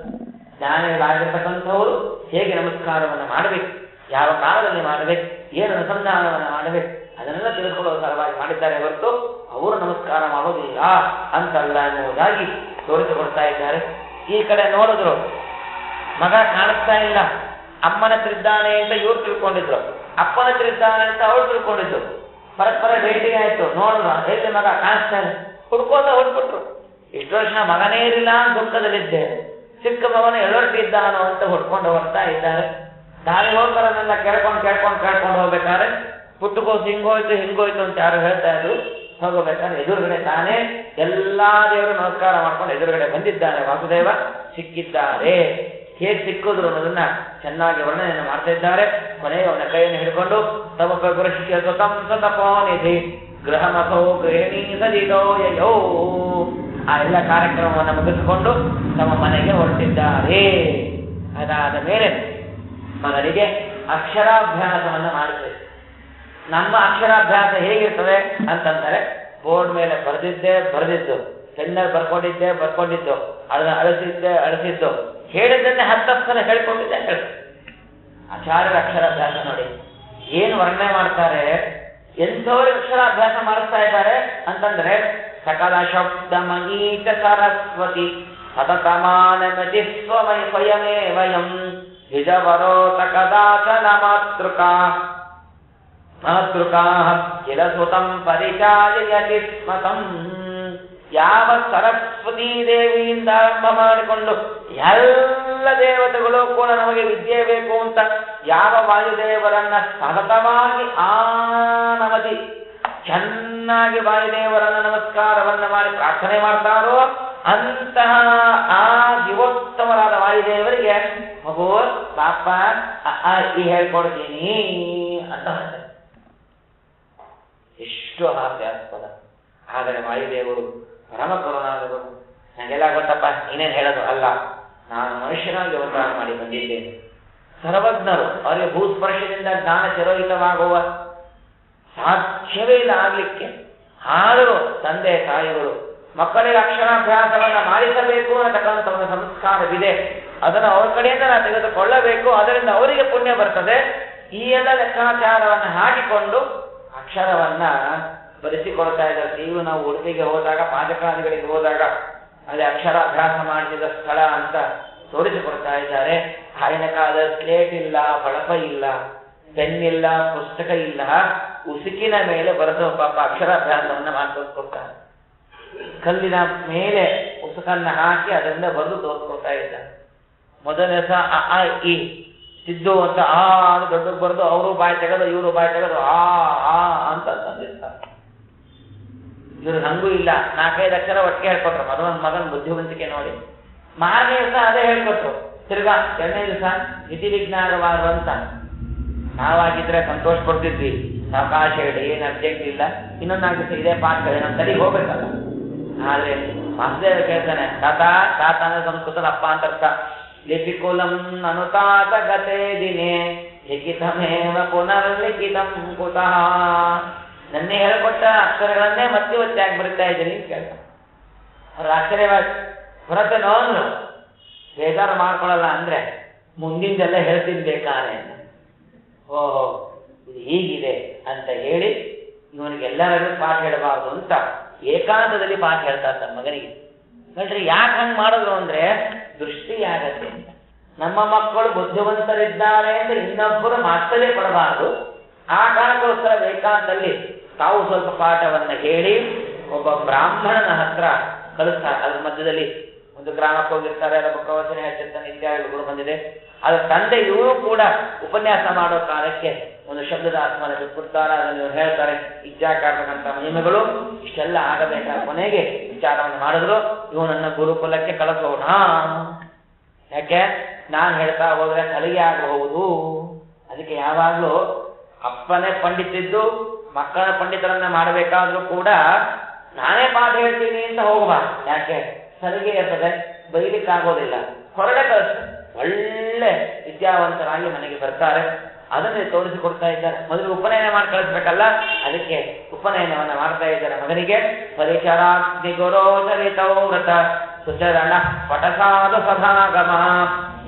ಜ್ಞಾನಿಗಳಾಗಿರ್ತಕ್ಕಂಥವರು ಹೇಗೆ ನಮಸ್ಕಾರವನ್ನು ಮಾಡಬೇಕು, ಯಾವ ಕಾಲದಲ್ಲಿ ಮಾಡಬೇಕು, ಏನು ಅನುಸಂಧಾನವನ್ನು ಮಾಡಬೇಕು, ಅದನ್ನೆಲ್ಲ ತಿಳಿದುಕೊಳ್ಳುವ ಸಲುವಾಗಿ ಮಾಡಿದ್ದಾರೆ ಹೊರತು ಅವರು ನಮಸ್ಕಾರ ಮಾಡೋದಿಲ್ಲ ಅಂತಲ್ಲ ಎನ್ನುವುದಾಗಿ ತೋರಿಸಿಕೊಡ್ತಾ ಇದ್ದಾರೆ. ಈ ಕಡೆ ನೋಡಿದ್ರು, ಮಗ ಕಾಣಿಸ್ತಾ ಇಲ್ಲ, ಅಮ್ಮನ ಹತ್ರ ಅಂತ ಇವ್ರು ತಿಳ್ಕೊಂಡಿದ್ರು, ಅಪ್ಪನ ಹತ್ರ ಅಂತ ಅವ್ರು ತಿಳ್ಕೊಂಡಿದ್ರು. ಪರಸ್ಪರ ಭೇಟಿಗೆ ಆಯ್ತು, ನೋಡಿದ್ರು ಎಲ್ಲಿ ಮಗ ಕಾಣಿಸ್ತಾ ಇಲ್ಲ, ಹುಡ್ಕೋತ ಹೊಡ್ಬಿಟ್ರು. ಇಷ್ಟು ವರ್ಷ ಮಗನೇ ಇರಲಿಲ್ಲ ಅಂತ ದುಃಖದಲ್ಲಿದ್ದೆ, ಚಿಕ್ಕ ಮಗನ ಎಳೊಟ್ಟಿದ್ದಾನೋ ಅಂತ ಹುಡ್ಕೊಂಡು ಹೋಗ್ತಾ ಇದ್ದಾರೆ. ದಾರಿ ಹೋಗ್ತಾರನ್ನೆಲ್ಲ ಕೇಳ್ಕೊಂಡು ಹೋಗ್ಬೇಕಾದ್ರೆ ಪುಟ್ಟಕೋಸು ಹಿಂಗೋಯ್ತು ಅಂತ ಯಾರು ಹೇಳ್ತಾ ಇದ್ರು. ಹೋಗಬೇಕಾದ್ರೆ ಎದುರುಗಡೆ ತಾನೇ ಎಲ್ಲಾ ದೇವರು ನಮಸ್ಕಾರ ಮಾಡ್ಕೊಂಡು ಎದುರುಗಡೆ ಬಂದಿದ್ದಾನೆ. ವಾಸುದೇವ ಸಿಕ್ಕಿದ್ದಾರೆ. ಹೇಗೆ ಸಿಕ್ಕಿದ್ರು ಅನ್ನೋದನ್ನ ಚೆನ್ನಾಗಿ ವರ್ಣನೆಯನ್ನು ಮಾಡ್ತಾ ಇದ್ದಾರೆ. ಕೊನೆಗೆ ಅವನ ಕೈಯನ್ನು ಹಿಡ್ಕೊಂಡು ತಮ ಗುರುಶಿಷ್ಯ ಸ್ವತಂತ್ರನಿಧಿ ಗೃಹ ಮತೋ ಗೃಹಿಣಿ ಸದಿದೋ ಯಯೋ ಆ ಎಲ್ಲ ಕಾರ್ಯಕ್ರಮವನ್ನು ಮುಗಿಸಿಕೊಂಡು ತಮ್ಮ ಮನೆಗೆ ಹೊರಟಿದ್ದಾರೆ. ಅದಾದ ಮೇಲೆ ಮಗನಿಗೆ ಅಕ್ಷರಾಭ್ಯಾಸವನ್ನು ಮಾಡಿದ್ದೇವೆ. ನಮ್ಮ ಅಕ್ಷರಾಭ್ಯಾಸ ಹೇಗಿರ್ತದೆ ಅಂತಂದರೆ, ಬೋರ್ಡ್ ಮೇಲೆ ಬರೆದಿದ್ದು, ಪೆನ್ನಲ್ಲಿ ಬರ್ಕೊಂಡಿದ್ದು, ಅಳಿಸಿದ್ದು, ಹೇಳಿದ್ದನ್ನೇ 10 ಸಲ ಹೇಳ್ಕೊಂಡಿದ್ದೆ. ಆಚಾರ್ಯರ ಅಕ್ಷರಾಭ್ಯಾಸ ನೋಡಿ ಏನು ವರ್ಣನೆ ಮಾಡ್ತಾರೆ, ಎಂಥವ್ರಿಗೆ ಅಕ್ಷರಾಭ್ಯಾಸ ಮಾಡಿಸ್ತಾ ಇದ್ದಾರೆ ಅಂತಂದ್ರೆ, ಸಕಲ ಶಬ್ದ ಮಗೀತ ಸರಸ್ವತಿ ಸತತಮಾನಮತಿ ಸ್ವಯಮೇ ವಯಂ ದ್ವಿಜವರೋತಕದಾಚನ ಮಾತೃಕಾ ಕಿಲ ಸುತಂ ಪರಿಚಾಯಯತಿ ಸ್ಮತಂ. ಯಾವ ಸರಸ್ವತೀ ದೇವಿಯಿಂದ ಆರಂಭ ಮಾಡಿಕೊಂಡು ಎಲ್ಲ ದೇವತೆಗಳು ಕೂಡ ನಮಗೆ ವಿದ್ಯೆ ಬೇಕು ಅಂತ ಯಾವ ವಾಯುದೇವರನ್ನ ಸತತವಾಗಿ ನಮದಿ ಚೆನ್ನಾಗಿ ವಾಯುದೇವರನ್ನ ನಮಸ್ಕಾರವನ್ನ ಮಾಡಿ ಪ್ರಾರ್ಥನೆ ಮಾಡ್ತಾರೋ ಅಂತಹ ಆ ಜೀವೋತ್ತಮರಾದ ವಾಯುದೇವರಿಗೆ ಮಗು ಪಾಪ ಈ ಹೇಳ್ಕೊಡ್ತೀನಿ ಅಂತ ಹೇಳ್ತಾರೆ. ಎಷ್ಟು ಹಾಸ್ಯಾಸ್ಪದ. ಆದರೆ ವಾಯುದೇವರು ಪರಮ ಕರುಣಾದವರು. ನನಗೆಲ್ಲ ಗೊತ್ತಪ್ಪ, ನೀನೇನು ಹೇಳೋದು ಅಲ್ಲ, ನಾನು ಮನುಷ್ಯನಾಗಿ ಅವತಾರ ಮಾಡಿ ಬಂದಿದ್ದೇನೆ. ಸರ್ವಜ್ಞರು, ಅವರಿಗೆ ಭೂಸ್ಪರ್ಶದಿಂದ ಜ್ಞಾನ ಚಿರೋಹಿತವಾಗುವ ಸಾಧ್ಯವೇ ಇಲ್ಲ ಆಗ್ಲಿಕ್ಕೆ. ಆದರೂ ತಂದೆ ತಾಯಿಗಳು ಮಕ್ಕಳಿಗೆ ಅಕ್ಷರಾಭ್ಯಾಸವನ್ನ ಮಾಡಿಸಬೇಕು ಅನ್ನತಕ್ಕಂಥ ಒಂದು ಸಂಸ್ಕಾರವಿದೆ. ಅದನ್ನು ಅವ್ರ ಕಡೆಯಿಂದ ನಾವು ತೆಗೆದುಕೊಳ್ಳಬೇಕು, ಅದರಿಂದ ಅವರಿಗೆ ಪುಣ್ಯ ಬರ್ತದೆ. ಈ ಎಲ್ಲ ಲೆಕ್ಕಾಚಾರವನ್ನು ಹಾಕಿಕೊಂಡು ಅಕ್ಷರವನ್ನ ಬರೆಸಿಕೊಳ್ತಾ ಇದ್ದಾರೆ. ನೀವು ನಾವು ಉಡುಪಿಗೆ ಹೋದಾಗ, ಪಾಜಕಾದಿಗಳಿಗೆ ಹೋದಾಗ ಅಲ್ಲಿ ಅಕ್ಷರಾಭ್ಯಾಸ ಮಾಡಿಸಿದ ಸ್ಥಳ ಅಂತ ತೋರಿಸಿಕೊಡ್ತಾ ಇದ್ದಾರೆ. ಆಗಿನ ಕಾಲದ ಸ್ಲೇಟ್ ಇಲ್ಲ, ಬಳಪ ಇಲ್ಲ, ಪೆನ್ ಇಲ್ಲ, ಪುಸ್ತಕ ಇಲ್ಲ, ಉಸುಕಿನ ಮೇಲೆ ಬರೆದು ಪಾಪ ಅಕ್ಷರಾಭ್ಯಾಸವನ್ನ ಮಾಡ್ಕೊಡ್ತಾರೆ. ಕಲ್ಲಿನ ಮೇಲೆ ಉಸುಕನ್ನ ಹಾಕಿ ಅದರಿಂದ ಬರೆದು ತೋರಿಸ್ಕೊಡ್ತಾ ಇದ್ದಾರೆ. ಮೊದಲನೇ ಸಹ ಅ ಇ ಸಿದ್ದು ಅಂತ ದೊಡ್ಡಕ್ಕೆ ಬರೆದು ಅವರು ಬಾಯಿ ತೆಗೆದು ಇವರು ಬಾಯಿ ತೆಗೆದು ಅಂತ ತಂದಿರ್ತಾರೆ. ಇವ್ರು ಹಂಗೂ ಇಲ್ಲ, 4-5 ಅಕ್ಷರ ಒಟ್ಟಿಗೆ ಹೇಳ್ಕೊಟ್ರು. ಮಗನ ಬುದ್ಧಿವಂತಿಕೆ ನೋಡಿ. ಮಾರನೇ ದಿವಸ ಅದೇ ಹೇಳ್ಕೊಟ್ರು. ತಿರ್ಗಾ 2ನೇ ದಿವಸ ಇತಿ ವಿಜ್ಞಾನವಾರು ಅಂತ. ನಾವಾಗಿದ್ರೆ ಸಂತೋಷ ಪಡ್ತಿದ್ವಿ, ಅವಕಾಶ ಹೇಳಿ, ಏನು ಅರ್ಜೆಂಟ್ ಇಲ್ಲ, ಇನ್ನೊಂದು 4 ದಿವಸ ಇದೇ ಪಾಠ ನಮ್ಮ ತಲೆಗೆ ಹೋಗ್ಬೇಕಲ್ಲ. ಆದ್ರೆ ವಾಸುದೇವ ಕೇಳ್ತಾನೆ, ತಾತ ಅಂದ್ರೆ ಸಂಸ್ಕೃತದ ಅಪ್ಪ ಅಂತ ಅರ್ಥ. ಲಿಪಿಕುಲಂ ಅನುತಾತ ಗತೆ ದಿನೇ ಲಿಖಿತಮೇವ ಪುನರ್ಲಿಖಿತಂ ಕುತಃ. ನನ್ನೇ ಹೇಳ್ಕೊಟ್ಟ ಅಕ್ಷರಗಳನ್ನೇ ಮತ್ತೆ ಒತ್ತಾಗಿ ಬರಿತಾ ಇದ್ದೀನಿ ಅಂತ ಕೇಳ್ತಾನೆ. ಅವ್ರ ಆಶ್ಚರ್ಯವಾಗಿ ಹೊರತೇನೋ ಅಂದ್ರು. ಬೇಜಾರು ಮಾಡ್ಕೊಳ್ಳಲ್ಲ ಅಂದ್ರೆ ಮುಂದಿಂದೆಲ್ಲ ಹೇಳ್ತೀನಿ ಬೇಕಾರೆ. ಓಹೋ, ಇದು ಹೀಗಿದೆ ಅಂತ ಹೇಳಿ ಇವನಿಗೆಲ್ಲರಿಗೂ ಪಾಠ ಹೇಳಬಾರದು ಅಂತ ಏಕಾಂತದಲ್ಲಿ ಪಾಠ ಹೇಳ್ತಾರೆ ತನ್ನ ಮಗನಿಗೆ. ನೋಡ್ರಿ ಯಾಕೆ ಹಂಗೆ ಮಾಡಿದ್ರು ಅಂದ್ರೆ ದೃಷ್ಟಿ ಆಗತ್ತೆ ಅಂತ. ನಮ್ಮ ಮಕ್ಕಳು ಬುದ್ಧಿವಂತರಿದ್ದಾರೆ ಅಂತ ಇನ್ನೊಬ್ಬರು ಮಾತಲ್ಲೇ ಪಡಬಾರದು. ಆ ಕಾರಣಕ್ಕೋಸ್ಕರ ಏಕಾಂತದಲ್ಲಿ ತಾವು ಸ್ವಲ್ಪ ಪಾಠವನ್ನ ಹೇಳಿ ಒಬ್ಬ ಬ್ರಾಹ್ಮಣನ ಹತ್ರ ಕಲಿಸ್ತಾರೆ. ಅದ್ರ ಮಧ್ಯದಲ್ಲಿ ಒಂದು ಗ್ರಾಮಕ್ಕೆ ಹೋಗಿರ್ತಾರೆ, ಅದರ ಪ್ರವಚನ ಹೇಳ್ತಿರ್ತಾನೆ, ಇತ್ಯಾದಿಗಳು ಬಂದಿದೆ. ಅದ್ರ ತಂದೆ ಇವರು ಕೂಡ ಉಪನ್ಯಾಸ ಮಾಡೋ ಕಾಲಕ್ಕೆ ಒಂದು ಶಬ್ದದ ಆತ್ಮನ ಬಿಟ್ಬಿಡ್ತಾರೆ. ಅದನ್ನು ಇವ್ರು ಹೇಳ್ತಾರೆ, ಇಚ್ಛಾಕಾರತಕ್ಕಂಥ ಮಹಿಮೆಗಳು ಇಷ್ಟೆಲ್ಲ ಆಗಬೇಕಾದ ಕೊನೆಗೆ ವಿಚಾರವನ್ನು ಮಾಡಿದ್ರು. ಇವನನ್ನ ಗುರುಕುಲಕ್ಕೆ ಕಳಿಸೋಣ. ಯಾಕೆ ನಾನು ಹೇಳ್ತಾ ಹೋದ್ರೆ ಕಲಿಗೆ ಆಗಬಹುದು. ಅದಕ್ಕೆ ಯಾವಾಗಲೂ ಅಪ್ಪನೇ ಪಂಡಿತಿದ್ದು ಮಕ್ಕಳ ಪಂಡಿತರನ್ನ ಮಾಡಬೇಕಾದ್ರೂ ಕೂಡ ನಾನೇ ಪಾಠ ಹೇಳ್ತೀನಿ ಅಂತ ಹೋಗಬಾರ್ದು. ಯಾಕೆ ಸಲಿಗೆ ಇರ್ತದೆ, ಬೈಲಿಕ್ಕಾಗೋದಿಲ್ಲ. ಹೊರಡೆ ಕಳಿಸ್ತಾರೆ, ಒಳ್ಳೆ ವಿದ್ಯಾವಂತರಾಗಿ ಮನೆಗೆ ಬರ್ತಾರೆ. ಅದನ್ನೇ ತೋರಿಸಿಕೊಡ್ತಾ ಇದ್ದಾರೆ. ಮೊದಲು ಉಪನಯನ ಮಾಡಿ ಕಳಿಸ್ಬೇಕಲ್ಲ, ಅದಕ್ಕೆ ಉಪನಯನವನ್ನ ಮಾಡ್ತಾ ಇದ್ದಾರೆ ಮಗನಿಗೆ. ಪರಿಚರಾಗ್ನಿ ಗುರೋ ಚರಿತೌವ್ರತ ಸುಚರಣ ಪಟಸಾದು ಸದಾಗಮ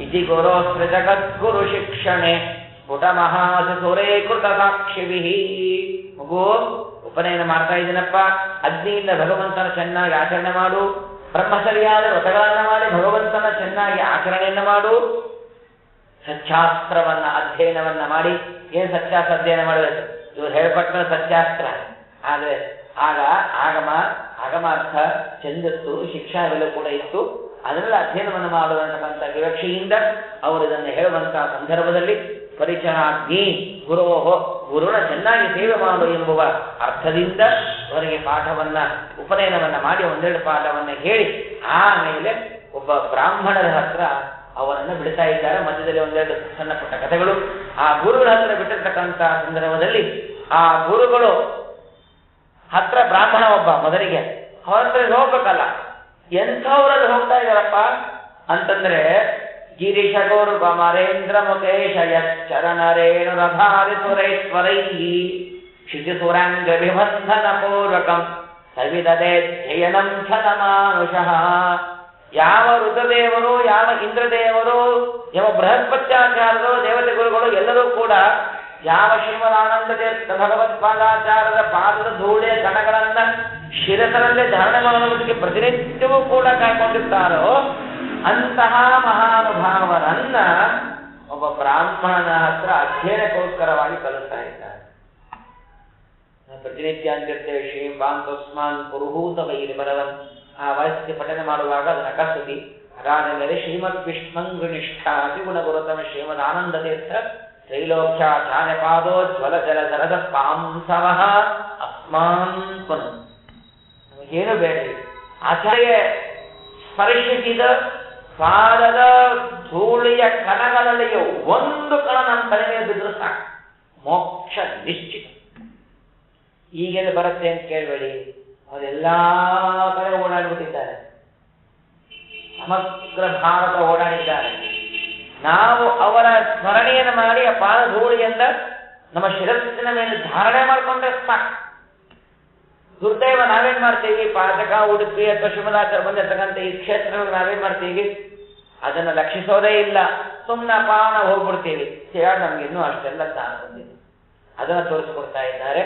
ಇತಿ ಗುರೋಸ್ತ್ರ ಜಗದ್ಗುರು ಶಿಕ್ಷಣೆ ಸ್ಫುಟ ಮಹಾಸುರೇ ಕೃತ ಸಾಕ್ಷಿವಿಹಿ. ಮಗು, ಉಪನಯನ ಮಾಡ್ತಾ ಇದ್ದೀನಪ್ಪ, ಅಗ್ನಿಯಿಂದ ಭಗವಂತನ ಚೆನ್ನಾಗಿ ಆಚರಣೆ ಮಾಡು. ಬ್ರಹ್ಮಚರ್ಯಾದ ವ್ರತಗಳನ್ನ ಮಾಡಿ ಭಗವಂತನ ಚೆನ್ನಾಗಿ ಆಚರಣೆಯನ್ನ ಮಾಡು. ಸಚ್ಚಾಸ್ತ್ರವನ್ನ ಅಧ್ಯಯನವನ್ನ ಮಾಡಿ. ಏನ್ ಸಚ್ಚಾಸ್ತ್ರ ಅಧ್ಯಯನ ಮಾಡಬೇಕು? ಇವ್ರು ಹೇಳ್ಕೊಟ್ಟ ಸಚ್ಚಾಸ್ತ್ರ. ಆದ್ರೆ ಆಗ ಆಗಮಾರ್ಥ ಛಂದಸ್ಸು ಶಿಕ್ಷಾ ಇವೆಲ್ಲ ಕೂಡ ಇತ್ತು. ಅದನ್ನೆಲ್ಲ ಅಧ್ಯಯನವನ್ನು ಮಾಡುವಂತಕ್ಕಂಥ ವಿವಕ್ಷೆಯಿಂದ ಅವರು ಇದನ್ನು ಹೇಳುವಂತಹ ಸಂದರ್ಭದಲ್ಲಿ ಪರಿಚರಾಗ್ನಿ ಗುರೋಹೋ, ಗುರುನ ಚೆನ್ನಾಗಿ ಸೇವೆ ಮಾಡು ಎಂಬುವ ಅರ್ಥದಿಂದ ಅವರಿಗೆ ಪಾಠವನ್ನ ಉಪನಯನವನ್ನ ಮಾಡಿ ಒಂದೆರಡು ಪಾಠವನ್ನ ಹೇಳಿ ಆಮೇಲೆ ಒಬ್ಬ ಬ್ರಾಹ್ಮಣರ ಹತ್ರ ಅವರನ್ನು ಬಿಡ್ತಾ ಇದ್ದಾರೆ. ಮಧ್ಯದಲ್ಲಿ ಒಂದೆರಡು ಸಣ್ಣ ಪುಟ್ಟ ಕಥೆಗಳು. ಆ ಗುರುಗಳ ಹತ್ರ ಬಿಟ್ಟಿರ್ತಕ್ಕಂಥ ಸಂದರ್ಭದಲ್ಲಿ ಆ ಗುರುಗಳು ಹತ್ರ ಬ್ರಾಹ್ಮಣ ಒಬ್ಬ ಮೊದಲಿಗೆ ಅವರ ಹತ್ರ ಹೋಗ್ಬೇಕಲ್ಲ, ಎಂಥವ್ರಲ್ಲಿ ಹೋಗ್ತಾ ಇದಾರಪ್ಪ ಅಂತಂದ್ರೆ ಗಿರೀಶ ಗೌರ್ವ ಮರೇಂದ್ರ ಮುಖೇಶ ಚರಣರೇಣು ರಭಾರಿ ಸುರೇಶ್ವರೈ ಶಿಶುಸುರಾಂಗ ವಿಬಂಧನ ಪೂರ್ವಕಂ ಸವಿದದೆ ಧ್ಯಯನಂ ಛಲಮಾನುಷಃ. ಯಾವ ರುದ್ರದೇವರು, ಯಾವ ಇಂದ್ರದೇವರು, ಯಾವ ಬೃಹಸ್ಪತ್ಯಾಚಾರ್ಯರು, ದೇವತೆ ಗುರುಗಳು ಎಲ್ಲರೂ ಕೂಡ ಯಾವ ಶ್ರೀಮದಾನಂದ ತೀರ್ಥ ಭಗವತ್ಪಾದಾಚಾರ್ಯರ ಪಾದದ ಧೂಳಿಯ ಕಣಗಳನ್ನ ಶಿರಸರಲ್ಲೇ ಧಾರಣೆ ಮಾಡುವುದಕ್ಕೆ ಪ್ರತಿನಿತ್ಯವೂ ಕೂಡ ಕಾಯ್ಕೊಂಡಿರ್ತಾರೋ ಅಂತಹ ಮಹಾನುಭಾವರನ್ನ ಒಬ್ಬ ಬ್ರಾಹ್ಮಣನ ಹತ್ರ ಅಧ್ಯಯನಕ್ಕೋಸ್ಕರವಾಗಿ ಕಲಿಸ್ತಾ ಇದ್ದಾರೆ. ಪ್ರತಿನಿತ್ಯ ಅಂತಿರ್ತೇವೆ ಶ್ರೀ ಪಾಂತಸ್ಮಾನ್ ಪುರುಹೂತ ವೈರಿ ಬರವನ್. ಆ ವಯಸ್ಸಿಗೆ ಪಠನೆ ಮಾಡುವಾಗ ಅದನ್ನ ಕಸುತಿ. ಅದಾದ ಮೇಲೆ ಶ್ರೀಮದ್ ವಿಷ್ಣುನಿಷ್ಠಾತಿ ಗುಣಗುರುತಮ ಶ್ರೀಮದ್ ಆನಂದ ತೀರ್ಥ ತ್ರೈಲೋಕ್ಯಾಚಾರ್ಯಪಾದೋಜ್ವಲ ಜಲ ಜಲದ ಪಾಂಸವ ಅಸ್ಮಾನ್ ಪುನಃ. ನಮಗೇನು ಬೇಡ, ಆಚಾರ್ಯ ಸ್ಪರ್ಶಿಸಿದ ಪಾದದ ಧೂಳಿಯ ಕಣಗಳಲ್ಲಿಯೂ ಒಂದು ಕಣ ನಮ್ಮ ತಲೆ ಮೇಲೆ ಬಿದ್ದರೂ ಸಾಕು, ಮೋಕ್ಷ ನಿಶ್ಚಿತ. ಈಗೆಲ್ಲ ಬರುತ್ತೆ ಅಂತ ಕೇಳಬೇಡಿ, ಅವರೆಲ್ಲಾ ಕಡೆ ಓಡಾಡಿಬಿಟ್ಟಿದ್ದಾರೆ, ಸಮಗ್ರ ಭಾರತ ಓಡಾಡಿದ್ದಾರೆ. ನಾವು ಅವರ ಸ್ಮರಣೆಯನ್ನು ಮಾಡಿ ಆ ಪಾದ ಧೂಳಿಯಿಂದ ನಮ್ಮ ಶಿರಸ್ಸಿನ ಮೇಲೆ ಧಾರಣೆ ಮಾಡಿಕೊಂಡ್ರೆ ಸಾಕು. ದುರ್ದೈವ ನಾವೇನ್ ಮಾಡ್ತೀವಿ, ಪಾಜಕ ಉಡುಪಿ ಅಥವಾ ಶಿವಮೊಗ್ಗ ಬಂದಿರ್ತಕ್ಕಂಥ ಈ ಕ್ಷೇತ್ರಗಳು ನಾವೇನ್ ಮಾಡ್ತೀವಿ, ಅದನ್ನು ಲಕ್ಷಿಸೋದೇ ಇಲ್ಲ, ಸುಮ್ಮನೆ ಅಪಾನ ಹೋಗ್ಬಿಡ್ತೀವಿ. ಹೇಳಿ ನಮ್ಗೆ ಇನ್ನೂ ಅಷ್ಟೆಲ್ಲ ದಾನ ಬಂದಿದೆ. ಅದನ್ನು ತೋರಿಸಿಕೊಡ್ತಾ ಇದ್ದಾರೆ.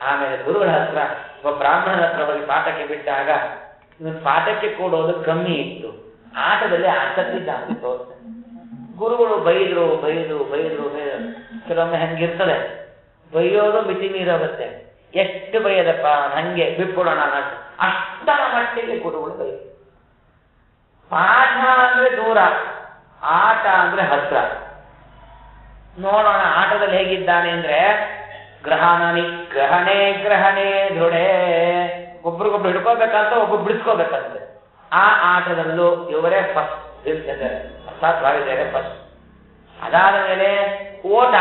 ಆಮೇಲೆ ಗುರುಗಳ ಹತ್ರ ಒಬ್ಬ ಬ್ರಾಹ್ಮಣನ ಹತ್ರ ಹೋಗಿ ಪಾಠಕ್ಕೆ ಬಿಟ್ಟಾಗ ಇವನು ಪಾಠಕ್ಕೆ ಕೊಡೋದು ಕಮ್ಮಿ ಇತ್ತು, ಆಟದಲ್ಲಿ ಆಸಕ್ತಿ ಜಾಸ್ತಿ ತೋರಿಸ್ತಾರೆ. ಗುರುಗಳು ಬೈದ್ರು ಬೈದ್ರು ಬೈದ್ರು ಬೈದ್ರು. ಕೆಲವೊಮ್ಮೆ ಹಂಗಿರ್ತದೆ, ಬೈಯೋದು ಮಿತಿ ಮೀರೋಗುತ್ತೆ. ಎಷ್ಟು ಬೈಯದಪ್ಪ, ಹಂಗೆ ಬಿಟ್ಕೊಡೋಣ ಅನ್ನೋದು ಅಷ್ಟರ ಮಟ್ಟಿಗೆ ಗುರುಗಳು ಬೈದ್ರು. ಪಾಠ ಅಂದ್ರೆ ದೂರ, ಆಟ ಅಂದ್ರೆ ಹತ್ರ. ನೋಡೋಣ ಆಟದಲ್ಲಿ ಹೇಗಿದ್ದಾನೆ ಅಂದ್ರೆ ಗ್ರಹಣೆ ದೃಢೆ. ಒಬ್ರಿಗೊಬ್ರು ಹಿಡ್ಕೋಬೇಕಂತ ಒಬ್ಬರು ಬಿಡಿಸ್ಕೋಬೇಕಂತೆ. ಆ ಆಟದಲ್ಲೂ ಇವರೇ ಫಸ್ಟ್ ಇರ್ತಿದ್ದಾರೆ, ಅರ್ಥಾತ್ ಭಾವಿದ್ದಾರೆ ಫಸ್ಟ್. ಅದಾದ ಮೇಲೆ ಓಟ,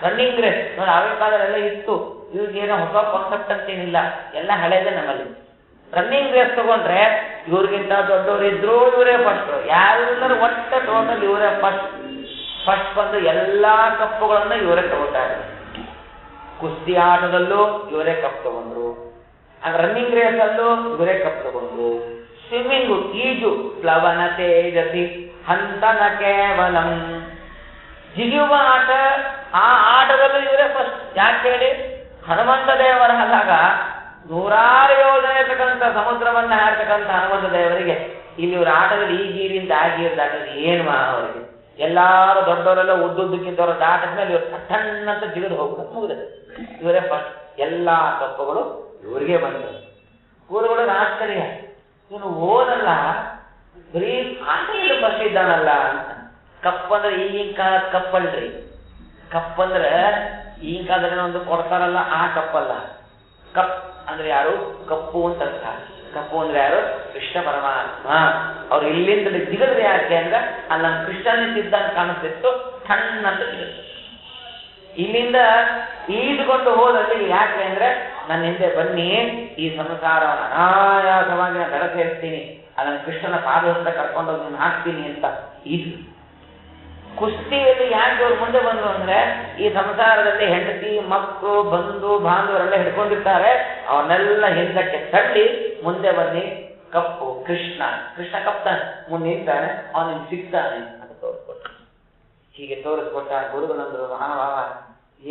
ರನ್ನಿಂಗ್ ರೇಸ್ ನೋಡಿ, ಆಗಿನ ಕಾಲದಲ್ಲೆಲ್ಲ ಇತ್ತು. ಇವ್ರಿಗೇನೋ ಹೊಸ ಕಾನ್ಸೆಪ್ಟ್ ಅಂತೇನಿಲ್ಲ, ಎಲ್ಲ ಹಳೇದೇ ನಮ್ಮಲ್ಲಿ. ರನ್ನಿಂಗ್ ರೇಸ್ ತಗೊಂಡ್ರೆ ಇವ್ರಿಗಿಂತ ದೊಡ್ಡವರು ಇದ್ರು ಇವರೇ ಫಸ್ಟ್, ಯಾರು ಒಟ್ಟ ಟೋಟಲ್ ಇವರೇ ಫಸ್ಟ್ ಬಂದು ಎಲ್ಲಾ ಕಪ್ಪುಗಳನ್ನ ಇವರೇ ತಗೋತಾರೆ. ಕುಸ್ತಿ ಆಟದಲ್ಲೂ ಇವರೇ ಕಪ್ ತಗೊಂಡ್ರು, ರನ್ನಿಂಗ್ ರೇಸ್ ಅಲ್ಲೂ ಇವರೇ ಕಪ್ ತಗೊಂಡ್ರು. ಸ್ವಿಮ್ಮಿಂಗು, ಈಜು, ಪ್ಲವನ ತೇಜಸಿ ಹಂತನ ಕೇವಲಂ. ಜಿಗಿಯುವ ಆಟ ಆ ಆಟದಲ್ಲೂ ಇವರೇ ಫಸ್ಟ್. ಯಾಕೆ ಹೇಳಿ, ಹನುಮಂತ ದೇವರ ಅಲ್ಲಾಗ ನೂರಾರು ಯೋಜನೆ ಇರ್ತಕ್ಕಂಥ ಸಮುದ್ರವನ್ನ ಹಾರ್ತಕ್ಕಂಥ ಹನುಮಂತ ದೇವರಿಗೆ ಇಲ್ಲಿ ಇವ್ರ ಆಟದಲ್ಲಿ ಈ ಗೀರಿಂದ ಆ ಗೀರ್ ದಾಟೋದು ಏನು ಅವರಿಗೆ. ಎಲ್ಲಾರು ದೊಡ್ಡವರೆಲ್ಲ ಉದ್ದುದ್ದಕ್ಕಿದ್ದವರು ದಾಟದ್ಮೇಲೆ ಇವ್ರು ಸಣ್ಣಂತ ಜಿಗಿದು ಹೋಗ್ಬೇಕು, ಮುಗಿದ ಇವರೇ ಫಸ್ಟ್. ಎಲ್ಲಾ ತಪ್ಪುಗಳು ಇವರಿಗೆ ಬಂದವು. ಗುರುಗಳು ಆಶ್ಚರ್ಯ, ಇವನು ಓದಲ್ಲ, ಬರೀ ಆಟದಲ್ಲಿ ಫಸ್ಟ್ ಇದ್ದಾನಲ್ಲ ಅಂತ. ಕಪ್ಪಂದ್ರೆ ಈಗಿನ ಕಾಲದ ಕಪ್ಪಲ್ರಿ. ಕಪ್ಪಂದ್ರೆ ಈಗಿನ ಕಾಲದಲ್ಲಿ ಒಂದು ಕೊಡ್ತಾರಲ್ಲ ಆ ಕಪ್ಪಲ್ಲ. ಕಪ್ ಅಂದ್ರೆ ಯಾರು, ಕಪ್ಪು ಅಂತ ಅರ್ಥ. ಕಪ್ಪು ಅಂದ್ರೆ ಯಾರು, ಕೃಷ್ಣ ಪರಮಾತ್ಮ. ಅವ್ರು ಇಲ್ಲಿಂದ ಜಿಗಿದ್ರೆ ಯಾಕೆ ಅಂದ್ರೆ ಅಲ್ಲಿ ನಮ್ಮ ಕೃಷ್ಣ ನಿಂತಿದ್ದಂತ ಕಾಣಿಸ್ತಿತ್ತು, ಸಣ್ಣಂತ ಜಿಗಿದ್ರು. ಇಲ್ಲಿಂದ ಈದುಕೊಂಡು ಹೋದಲ್ಲಿ ಯಾಕೆ ಅಂದ್ರೆ ನನ್ನ ಹಿಂದೆ ಬನ್ನಿ, ಈ ಸಂಸಾರವನ್ನು ಅನಾಯಾಸವಾಗಿ ನಾನು ಬೆಳ ಸೇರಿಸ್ತೀನಿ, ಅದನ್ನು ಕೃಷ್ಣನ ಪಾದದಿಂದ ಕರ್ಕೊಂಡೋಗಿ ನಾನು ಹಾಕ್ತೀನಿ ಅಂತ. ಇದು ಕುಸ್ತಿಯಲ್ಲಿ ಯಾಕೆ ಅವ್ರು ಮುಂದೆ ಬಂದ್ರು ಅಂದ್ರೆ ಈ ಸಂಸಾರದಲ್ಲಿ ಹೆಂಡತಿ ಮಕ್ಕಳು ಬಂಧು ಬಾಂಧವರೆಲ್ಲ ಹಿಡ್ಕೊಂಡಿರ್ತಾರೆ, ಅವನ್ನೆಲ್ಲ ಹಿಂದಕ್ಕೆ ತಳ್ಳಿ ಮುಂದೆ ಬನ್ನಿ, ಕಪ್ಪು ಕೃಷ್ಣ, ಕೃಷ್ಣ ಕಪ್ತಾನೆ, ಮುಂದೆ ನಿಂತಾನೆ, ಅವನಿಗೆ ಸಿಗ್ತಾನೆ ಅಂತ ತೋರಿಸ್ಕೊಟ್ಟ. ಹೀಗೆ ತೋರಿಸ್ಕೊಟ್ಟ. ಗುರುಗಳಂದ್ರು, ಮಹಾಭಾವ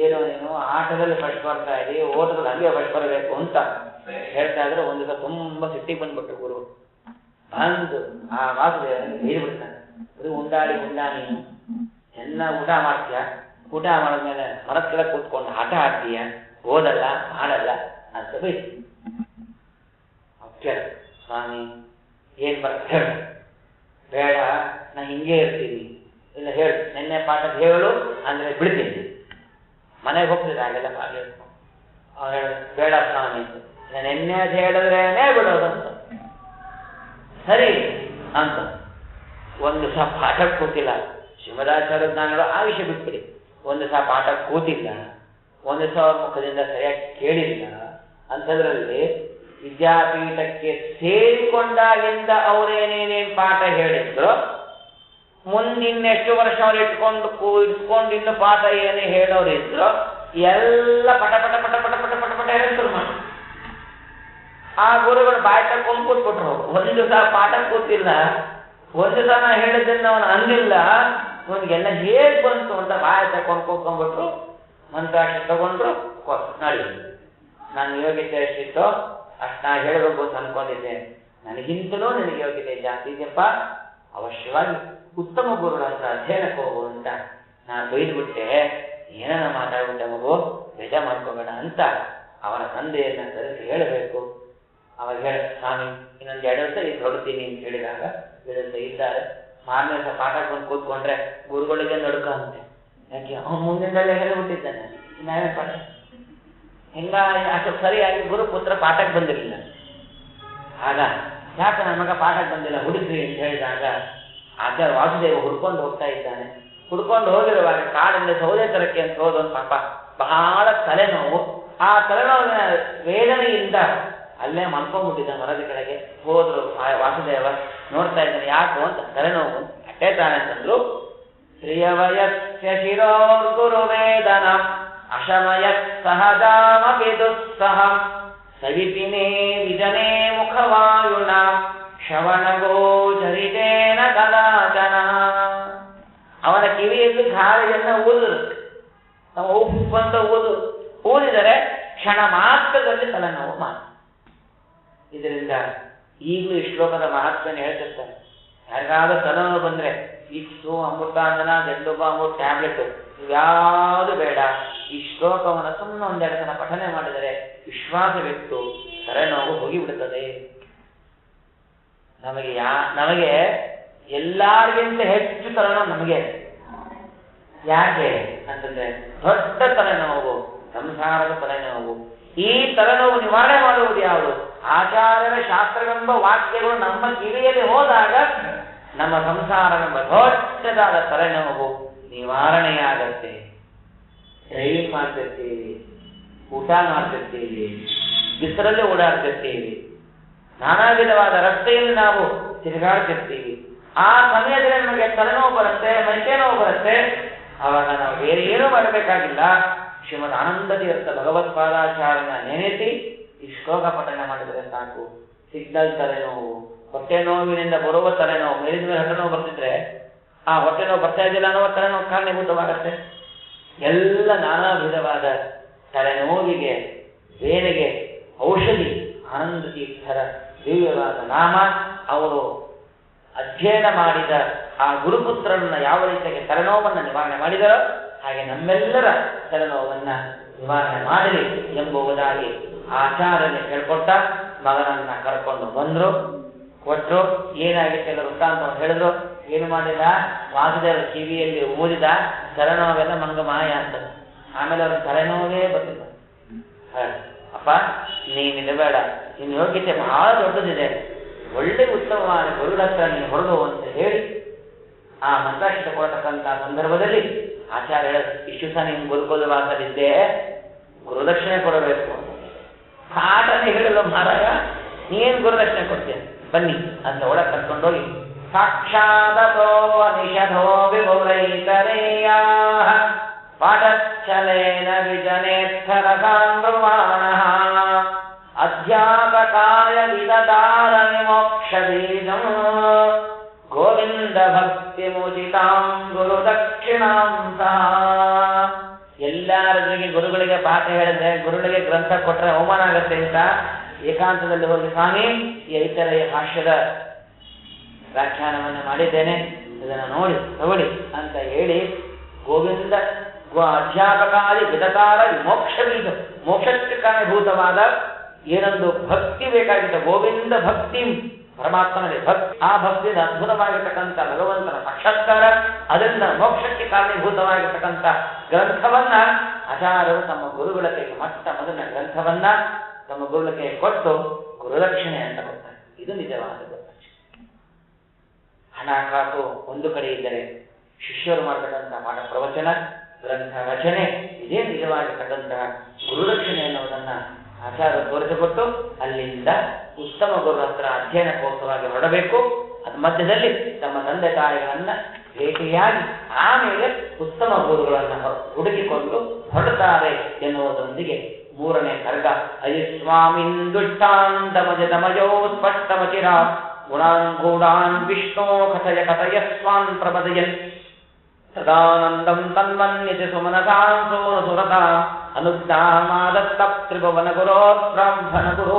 ಏನೋ ನೀನು ಆಟದಲ್ಲಿ ಫಸ್ಟ್ ಬರ್ತಾ ಇದೀವಿ, ಓಟದಲ್ಲಿ ಹಂಗೆ ಫಸ್ಟ್ ಬರಬೇಕು ಅಂತ ಹೇಳ್ತಾ ಇದ್ರೆ ಒಂದು ದಿವಸ ತುಂಬಾ ಸಿಟ್ಟಿಗೆ ಬಂದ್ಬಿಟ್ರು ಗುರು. ಬಂದು ಆ ವಾಸುದೇವನಿಗೆ ಬೀಳ್ಬಿಡ್ತಾನೆ. ಅದು ಉಂಡಾಡಿ ನೀನು ಚೆನ್ನಾಗಿ ಊಟ ಮಾಡ್ತೀಯ, ಊಟ ಮಾಡಿದ್ಮೇಲೆ ಮರದ ಕೆಳಗೆ ಕೂತ್ಕೊಂಡು ಆಟ ಆಡ್ತೀಯ, ಓದಲ್ಲ ಮಾಡಲ್ಲ ಅಂತ ಬೈತು. ಓಕೆ ಸ್ವಾಮಿ ಏನ್ ಬರ್ತೇವೆ, ಬೇಡ ನಾ ಹಿಂಗೆ ಇರ್ತೀನಿ, ಇಲ್ಲ ಹೇಳು ನೆನ್ನೆ ಪಾಠದ ಹೇಳು ಅಂದ್ರೆ ಬಿಡ್ತೀನಿ. ಮನೆಗೆ ಹೋಗ್ತಿದ್ದೆ ಹಾಗೆಲ್ಲ ಪಾಠ ಹೇಳ್ಕೊಂಡು. ಅವ್ರು ಹೇಳ ಬೇಡ ಸ್ವಾಮಿ ನೆನ್ನೆ ಅದು ಹೇಳಿದ್ರೇನೆ ಬಿಡೋದಂತ. ಸರಿ ಅಂತ ಒಂದು ಸಹ ಪಾಠಕ್ಕೆ ಕೂತಿಲ್ಲ. ಶ್ರೀಮದಾಚಾರ್ಯ ಜ್ಞಾನಗಳು ಆ ವಿಷಯ ಬಿಟ್ಬಿಡಿ. ಒಂದು ಸಹ ಪಾಠಕ್ಕೆ ಕೂತಿಲ್ಲ, ಒಂದು ಸಹ ಅವ್ರ ಮುಖದಿಂದ ಸರಿಯಾಗಿ ಕೇಳಿಲ್ಲ. ಅಂಥದ್ರಲ್ಲಿ ವಿದ್ಯಾಪೀಠಕ್ಕೆ ಸೇರಿಕೊಂಡಾಗಿಂದ ಅವರೇನೇನೇನು ಪಾಠ ಹೇಳಿದ್ರು, ಮುಂದಿನ್ನೆಷ್ಟು ವರ್ಷ ಅವ್ರು ಇಟ್ಕೊಂಡು ಇನ್ನು ಪಾಠ ಏನೇ ಹೇಳೋರು ಇದ್ರು ಎಲ್ಲ ಪಟ ಪಟ ಪಟ ಪಟ ಪಟ ಪಟ ಪಟ ಹೇಳ್ತಾರೆ ಮಾಡಿ. ಆ ಗುರುಗಳು ಬಾಯಿ ತಕ್ಕೊಂಡು ಕೂತ್ಬಿಟ್ರು. ಒಂದು ಸಹ ಪಾಠ ಕೂತಿಲ್ಲ, ಒಂದು ಸಹ ನಾ ಹೇಳಿದ್ದನ್ನ ಅವನು ಅಂದಿಲ್ಲ, ಅವನಿಗೆಲ್ಲ ಹೇಗ್ ಬಂತು ಅಂತ ಬಾಯಿ ತಕೊಂಡು ಕೂತ್ಕೊಂಡ್ಬಿಟ್ರು. ಮಂತ್ರಾಕ್ಷಿ ತಗೊಂಡ್ರು, ನಡಿ ನಾನು ಯೋಗ್ಯತೆ ಎಷ್ಟಿತ್ತೋ ಅಷ್ಟು ನಾ ಹೇಳಬೇಕು ಅಂತ ಅನ್ಕೊಂಡಿದ್ದೇನೆ, ನನಗಿಂತಲೂ ನನಗೆ ಯೋಗ್ಯತೆ ಜಾಸ್ತಿ ಇದೆಯಪ್ಪ, ಅವಶ್ಯವಾಗಿ ಉತ್ತಮ ಗುರುಗಳ ಹತ್ರ ಅಧ್ಯಯನಕ್ಕೆ ಹೋಗು ಅಂತ ನಾನು ಬೈದ್ಬಿಟ್ಟೆ, ಏನಾರ ಮಾತಾಡ್ಬಿಟ್ಟೆ ಮಗು, ಬೇಜ ಮಾಡ್ಕೋಬೇಡ ಅಂತ ಅವನ ತಂದೆಯನ್ನ ಕರೆಸಿ ಹೇಳಬೇಕು. ಅವಾಗ ಹೇಳ ಸ್ವಾಮಿ ಇನ್ನೊಂದು 2 ವರ್ಷ ಇದು ಹೊರಡ್ತೀನಿ ಅಂತ ಹೇಳಿದಾಗ 2 ವರ್ಷ ಇದ್ದಾರೆ. ಮಾರನೇ ದಿವಸ ಪಾಠಕ್ಕೆ ಬಂದು ಕೂತ್ಕೊಂಡ್ರೆ ಗುರುಗಳಿಗೆ ನಡುಕ ಅಂತೆ. ಯಾಕೆ ಅವನು ಮುಂದಿನಲ್ಲೇ ಹೇಳಿಬಿಟ್ಟಿದ್ದಾನೆ, ನಾವೇ ಪಾಠ ಹೆಂಗ ಅಷ್ಟು ಸರಿಯಾಗಿ ಗುರು ಪುತ್ರ ಪಾಠಕ್ಕೆ ಬಂದಿರಲಿಲ್ಲ. ಆಗ ಯಾಕೆ ನನ್ನ ಮಗ ಪಾಠಕ್ಕೆ ಬಂದಿಲ್ಲ ಹುಡುಕ್ರಿ ಅಂತ ಹೇಳಿದಾಗ ಆಚಾರ್ಯ ವಾಸುದೇವ ಹುಡ್ಕೊಂಡು ಹೋಗ್ತಾ ಇದ್ದಾನೆ. ಹುಡ್ಕೊಂಡು ಹೋಗಿರುವಾಗ ಕಾಡಿಂದ ಸೌದೆ ತರಕ್ಕೆ ಅಂತ ಹೋದವನು ಪಾಪ ಬಹಳ ತಲೆನೋವು. ಆ ತಲೆನೋವಿನ ವೇದನೆಯಿಂದ ಅಲ್ಲೇ ಮಲ್ಕೊಂಡ್ಬಿಟ್ಟಿದ್ದ ಮರದ ಕೆಳಗೆ. ಹೋದ್ರು ವಾಸುದೇವ, ನೋಡ್ತಾ ಇದ್ದಾನೆ ಯಾಕು ಅಂತ, ತಲೆನೋವು ಅಟ್ಟೆ ತಾನೆ ಅಂತಂದ್ರು. ಪ್ರಿಯವಯಸ್ಯ ಶಿರೋರ್ಗುರು ವೇದನ ಅಶಮಯ ಸಹಜಾಮಪಿ ದುಸ್ಸಹ ಸವಿಪಿನೇ ವಿಜನೇ ಮುಖವಾಯುಣ ಶ್ರವಣಗೋಚರಿತೇನ ಕದಾಚನ. ಅವನ ಕಿವಿಯಲ್ಲಿ ಗಾಳಿಯನ್ನ ಊದಿದ್ರು, ಉಪ್ಪು ಅಂತ ಊದಿದರೆ ಕ್ಷಣ ಮಾತ್ರದಲ್ಲಿ ತಲೆನೋವು ಮಾತ್ರ. ಇದರಿಂದ ಈಗಲೂ ಈ ಶ್ಲೋಕದ ಮಹತ್ವನ ಹೇಳ್ತಿರ್ತಾರೆ. ಯಾರಿಗಾದ್ರೂ ತಲೆನೋವು ಬಂದ್ರೆ ಇಕ್ಸು ಅಮೃತಾಂಜನ ಜಂಡುಬಾಂಬು ಟ್ಯಾಬ್ಲೆಟ್ ಇವ್ಯಾವುದು ಬೇಡ, ಈ ಶ್ಲೋಕವನ್ನು ಸುಮ್ಮನೆ 1-2 ಸಲ ಪಠನೆ ಮಾಡಿದರೆ ವಿಶ್ವಾಸವಿಟ್ಟು ತಲೆನೋವು ಹೋಗಿಬಿಡುತ್ತದೆ. ನಮಗೆ ಎಲ್ಲರಿಗಿಂತ ಹೆಚ್ಚು ತಲೆನೋವು ನಮಗೆ. ಯಾಕೆ ಅಂತಂದ್ರೆ ದೊಡ್ಡ ತಲೆನೋವು ಸಂಸಾರದ ತಲೆನೋವು. ಈ ತಲೆನೋವು ನಿವಾರಣೆ ಮಾಡುವುದು ಯಾವುದು? ಆಚಾರ್ಯರ ಶಾಸ್ತ್ರವೆಂಬ ವಾಕ್ಯಗಳು ನಮ್ಮ ಕಿವಿಯಲ್ಲಿ ಹೋದಾಗ ನಮ್ಮ ಸಂಸಾರವೆಂಬ ದೊಡ್ಡದಾದ ತಲೆನೋವು ನಿವಾರಣೆಯಾಗತ್ತೆ. ಡ್ರೈವಿಂಗ್ ಮಾಡ್ತಿರ್ತೀವಿ, ಊಟ ಮಾಡ್ತಿರ್ತೀವಿ, ಬಿಸಿಲಲ್ಲಿ ಓಡಾಡ್ತಿರ್ತೀವಿ, ನಾನಾ ವಿಧವಾದ ರಸ್ತೆಯಲ್ಲಿ ನಾವು ತಿರುಗಾಡ್ತಿರ್ತೀವಿ. ಆ ಸಮಯದಲ್ಲಿ ನಮಗೆ ತಲೆನೋವು ಬರುತ್ತೆ, ಮೈಕೆ ನೋವು ಬರುತ್ತೆ. ಆವಾಗ ನಾವು ಬೇರೆ ಏನೂ ಮಾಡಬೇಕಾಗಿಲ್ಲ. ಶ್ರೀಮದ್ ಆನಂದ ತೀರ್ಥ ಭಗವತ್ಪಾದಾಚಾರ್ಯನ ನೆನೆಸಿ ಈ ಶ್ಲೋಕ ಪಠನೆ ಮಾಡಿದರೆ ಸಾಕು. ಸಿಗ್ನಲ್ ತಲೆನೋವು, ಹೊಟ್ಟೆ ನೋವಿನಿಂದ ಬರುವ ತಲೆನೋವು, ಮೇಲಿನ ಮೇಲೆ ಹೊಟ್ಟೆ ನೋವು ಬರ್ತಿದ್ರೆ ಆ ಹೊಟ್ಟೆ ನೋವು ಬರ್ತಾ ಇದ್ದಿಲ್ಲ ಅನ್ನೋ ತಲೆನೋವು ಕಾರಣೀಭೂತವಾಗತ್ತೆ. ಎಲ್ಲ ನಾನಾ ವಿಧವಾದ ತಲೆನೋವಿಗೆ ಬೇನೆಗೆ ಔಷಧಿ ಆನಂದ ತೀರ್ಥರ ದಿವ್ಯವಾದ ನಾಮ. ಅವರು ಅಧ್ಯಯನ ಮಾಡಿದ ಆ ಗುರುಪುತ್ರರನ್ನ ಯಾವ ರೀತಿಯಾಗಿ ತಲೆನೋವನ್ನು ನಿವಾರಣೆ ಮಾಡಿದರೋ ಹಾಗೆ ನಮ್ಮೆಲ್ಲರ ತಲೆನೋವನ್ನ ನಿವಾರಣೆ ಮಾಡಲಿ ಎಂಬುದಾಗಿ ಆಚಾರ್ಯನೇ ಹೇಳ್ಕೊಟ್ಟ. ಮಗನನ್ನ ಕರ್ಕೊಂಡು ಬಂದ್ರು, ಕೊಟ್ಟರು. ಏನಾಗಿತ್ತು ಎಲ್ಲ ವೃತ್ತಾಂತವನ್ನು ಹೇಳಿದ್ರು. ಏನು ಮಾಡಿದ, ವಾಸುದೇವರ ಕಿವಿಯಲ್ಲಿ ಊದಿದ, ತಲೆನೋವೆಲ್ಲ ಮಂಗಮಾಯ ಅಂತ. ಆಮೇಲೆ ಅವ್ರ ತಲೆನೋವೇ ಬರ್ತಿದ್ದ. ಅಪ್ಪ ನೀನಿರಬೇಡ, ನಿನ್ನ ಯೋಗ್ಯತೆ ಬಹಳ ದೊಡ್ಡದಿದೆ, ಒಳ್ಳೆ ಉತ್ತಮವಾದ ಗುರುಗಳ ಹತ್ರ ನೀನು ಹೊರಡು ಅಂತ ಹೇಳಿ ಆ ಮಂತ್ರಾಕ್ಷತ ಕೊಡತಕ್ಕಂಥ ಸಂದರ್ಭದಲ್ಲಿ ಆಚಾರ್ಯ ಹೇಳೋದು, ಇಷ್ಟು ಸಹ ನೀನು ಗುರುಕುಲ ವಾಸಲಿದ್ದೆ, ಗುರುದಕ್ಷಿಣೆ ಕೊಡಬೇಕು. ಕಾಟನೆ ಹೇಳಲು ಮಹಾರಾಯ, ನೀನು ಗುರುದಕ್ಷಿಣೆ ಕೊಡ್ತೀಯ ಬನ್ನಿ ಅಂತ ಒಳಗೆ ಕರ್ಕೊಂಡೋಗಿ ಸಾಕ್ಷಾದೋ ನಿಷಧೋ ವಿಭುರೈತರೇಯ ಪಾಠಶ್ಚಲೇನ ವಿಜನೇತ್ಥರಸಾಂಧ್ರುಮಾಣ ಅಧ್ಯಾಪಕಾಯ ವಿದತಾರ ವಿಮೋಕ್ಷ ಬೀಜಂ ಗೋವಿಂದ ಭಕ್ತಿ ಮುಚಿತಾಂ ಗುರು ದಕ್ಷಿಣಾಂ ಸಹ. ಎಲ್ಲರಿಗೆ ಗುರುಗಳಿಗೆ ಪಾಠ ಹೇಳಿದ್ರೆ, ಗುರುಗಳಿಗೆ ಗ್ರಂಥ ಕೊಟ್ಟರೆ ಅವಮಾನ ಆಗತ್ತೆ ಅಂತ ಏಕಾಂತದಲ್ಲಿ ಹೋಗಿ, ಸ್ವಾಮಿ ಈ ಐತರೆಯ ಭಾಷ್ಯದ ವ್ಯಾಖ್ಯಾನವನ್ನು ಮಾಡಿದ್ದೇನೆ, ಇದನ್ನು ನೋಡಿ ತಗೊಳ್ಳಿ ಅಂತ ಹೇಳಿ ಗೋವಿಂದ ಅಧ್ಯಾಪಕಾದಿ ವಿದತಾರ ಮೋಕ್ಷ ಬೀಜ, ಮೋಕ್ಷಕ್ಕೆ ಕಾರಣಭೂತವಾದ ಏನೊಂದು ಭಕ್ತಿ ಬೇಕಾಗಿತ್ತು, ಗೋವಿಂದ ಭಕ್ತಿ, ಪರಮಾತ್ಮನಲ್ಲಿ ಭಕ್ತಿ, ಆ ಭಕ್ತಿಯಿಂದ ಅದ್ಭುತವಾಗಿರ್ತಕ್ಕಂಥ ಭಗವಂತನ ಸಾಕ್ಷಾತ್ಕಾರ, ಅದರಿಂದ ಮೋಕ್ಷಕ್ಕೆ ಕಾರಣೀಭೂತವಾಗಿರ್ತಕ್ಕಂಥ ಗ್ರಂಥವನ್ನ ಆಚಾರ್ಯರು ತಮ್ಮ ಗುರುಗಳ ಕೈಗೆ ಮೊಟ್ಟ ಮೊದಲಿನ ಗ್ರಂಥವನ್ನ ತಮ್ಮ ಗುರುಗಳ ಕೈಗೆ ಕೊಟ್ಟು ಗುರುದಕ್ಷಿಣೆ ಅಂತ ಕೊಡ್ತಾರೆ. ಇದು ನಿಜವಾದ ಗುರುದಕ್ಷಿಣೆ. ಹಣಕಾಸು ಒಂದು ಕಡೆ ಇದ್ದರೆ ಶಿಷ್ಯರು ಮಾಡತಕ್ಕಂಥ ಪಾಠ ಪ್ರವಚನ, ಗ್ರಂಥ ರಚನೆ, ಇದೇ ನಿಜವಾಗಿರ್ತಕ್ಕಂತಹ ಗುರುದಕ್ಷಿಣೆ ಎನ್ನುವುದನ್ನ ಆಚಾರ್ಯರು ತೋರಿಸಿಕೊಟ್ಟು ಅಲ್ಲಿಂದ ಉತ್ತಮ ಗುರು ಹತ್ರ ಅಧ್ಯಯನಕ್ಕೋಸ್ಕರವಾಗಿ ಹೊರಡಬೇಕು. ಅದ ಮಧ್ಯದಲ್ಲಿ ತಮ್ಮ ತಂದೆ ತಾಯಿಗಳನ್ನ ಭೇಟಿಯಾಗಿ ಆಮೇಲೆ ಉತ್ತಮ ಗುರುಗಳನ್ನ ಹುಡುಕಿಕೊಂಡು ಹೊರಡುತ್ತಾರೆ ಎನ್ನುವುದರೊಂದಿಗೆ ಮೂರನೇ ಸರ್ಗ ಅಯುಸ್ವಾಮಿಂದುಷ್ಟಾಂತಮಜತಮಯೋ ಸ್ಪಷ್ಟಮಚಿರ ಗುಣಾನ್ ಗೂಢಾನ್ ವಿಷ್ಣೋ ಕಥಯ ಕಥಯ ಸ್ವಾನ್ ಪ್ರಪದಯನ್ ಸದಾನಂದಂ ತನ್ಮನ್ಯತೆ ಸುಮನಸಾಂ ಸುರತಾ ಅನುಜ್ಞಾಮಾದತ್ತ ತ್ರಿಭುವನ ಗುರೋ ಬ್ರಾಹ್ಮಣ ಗುರೋ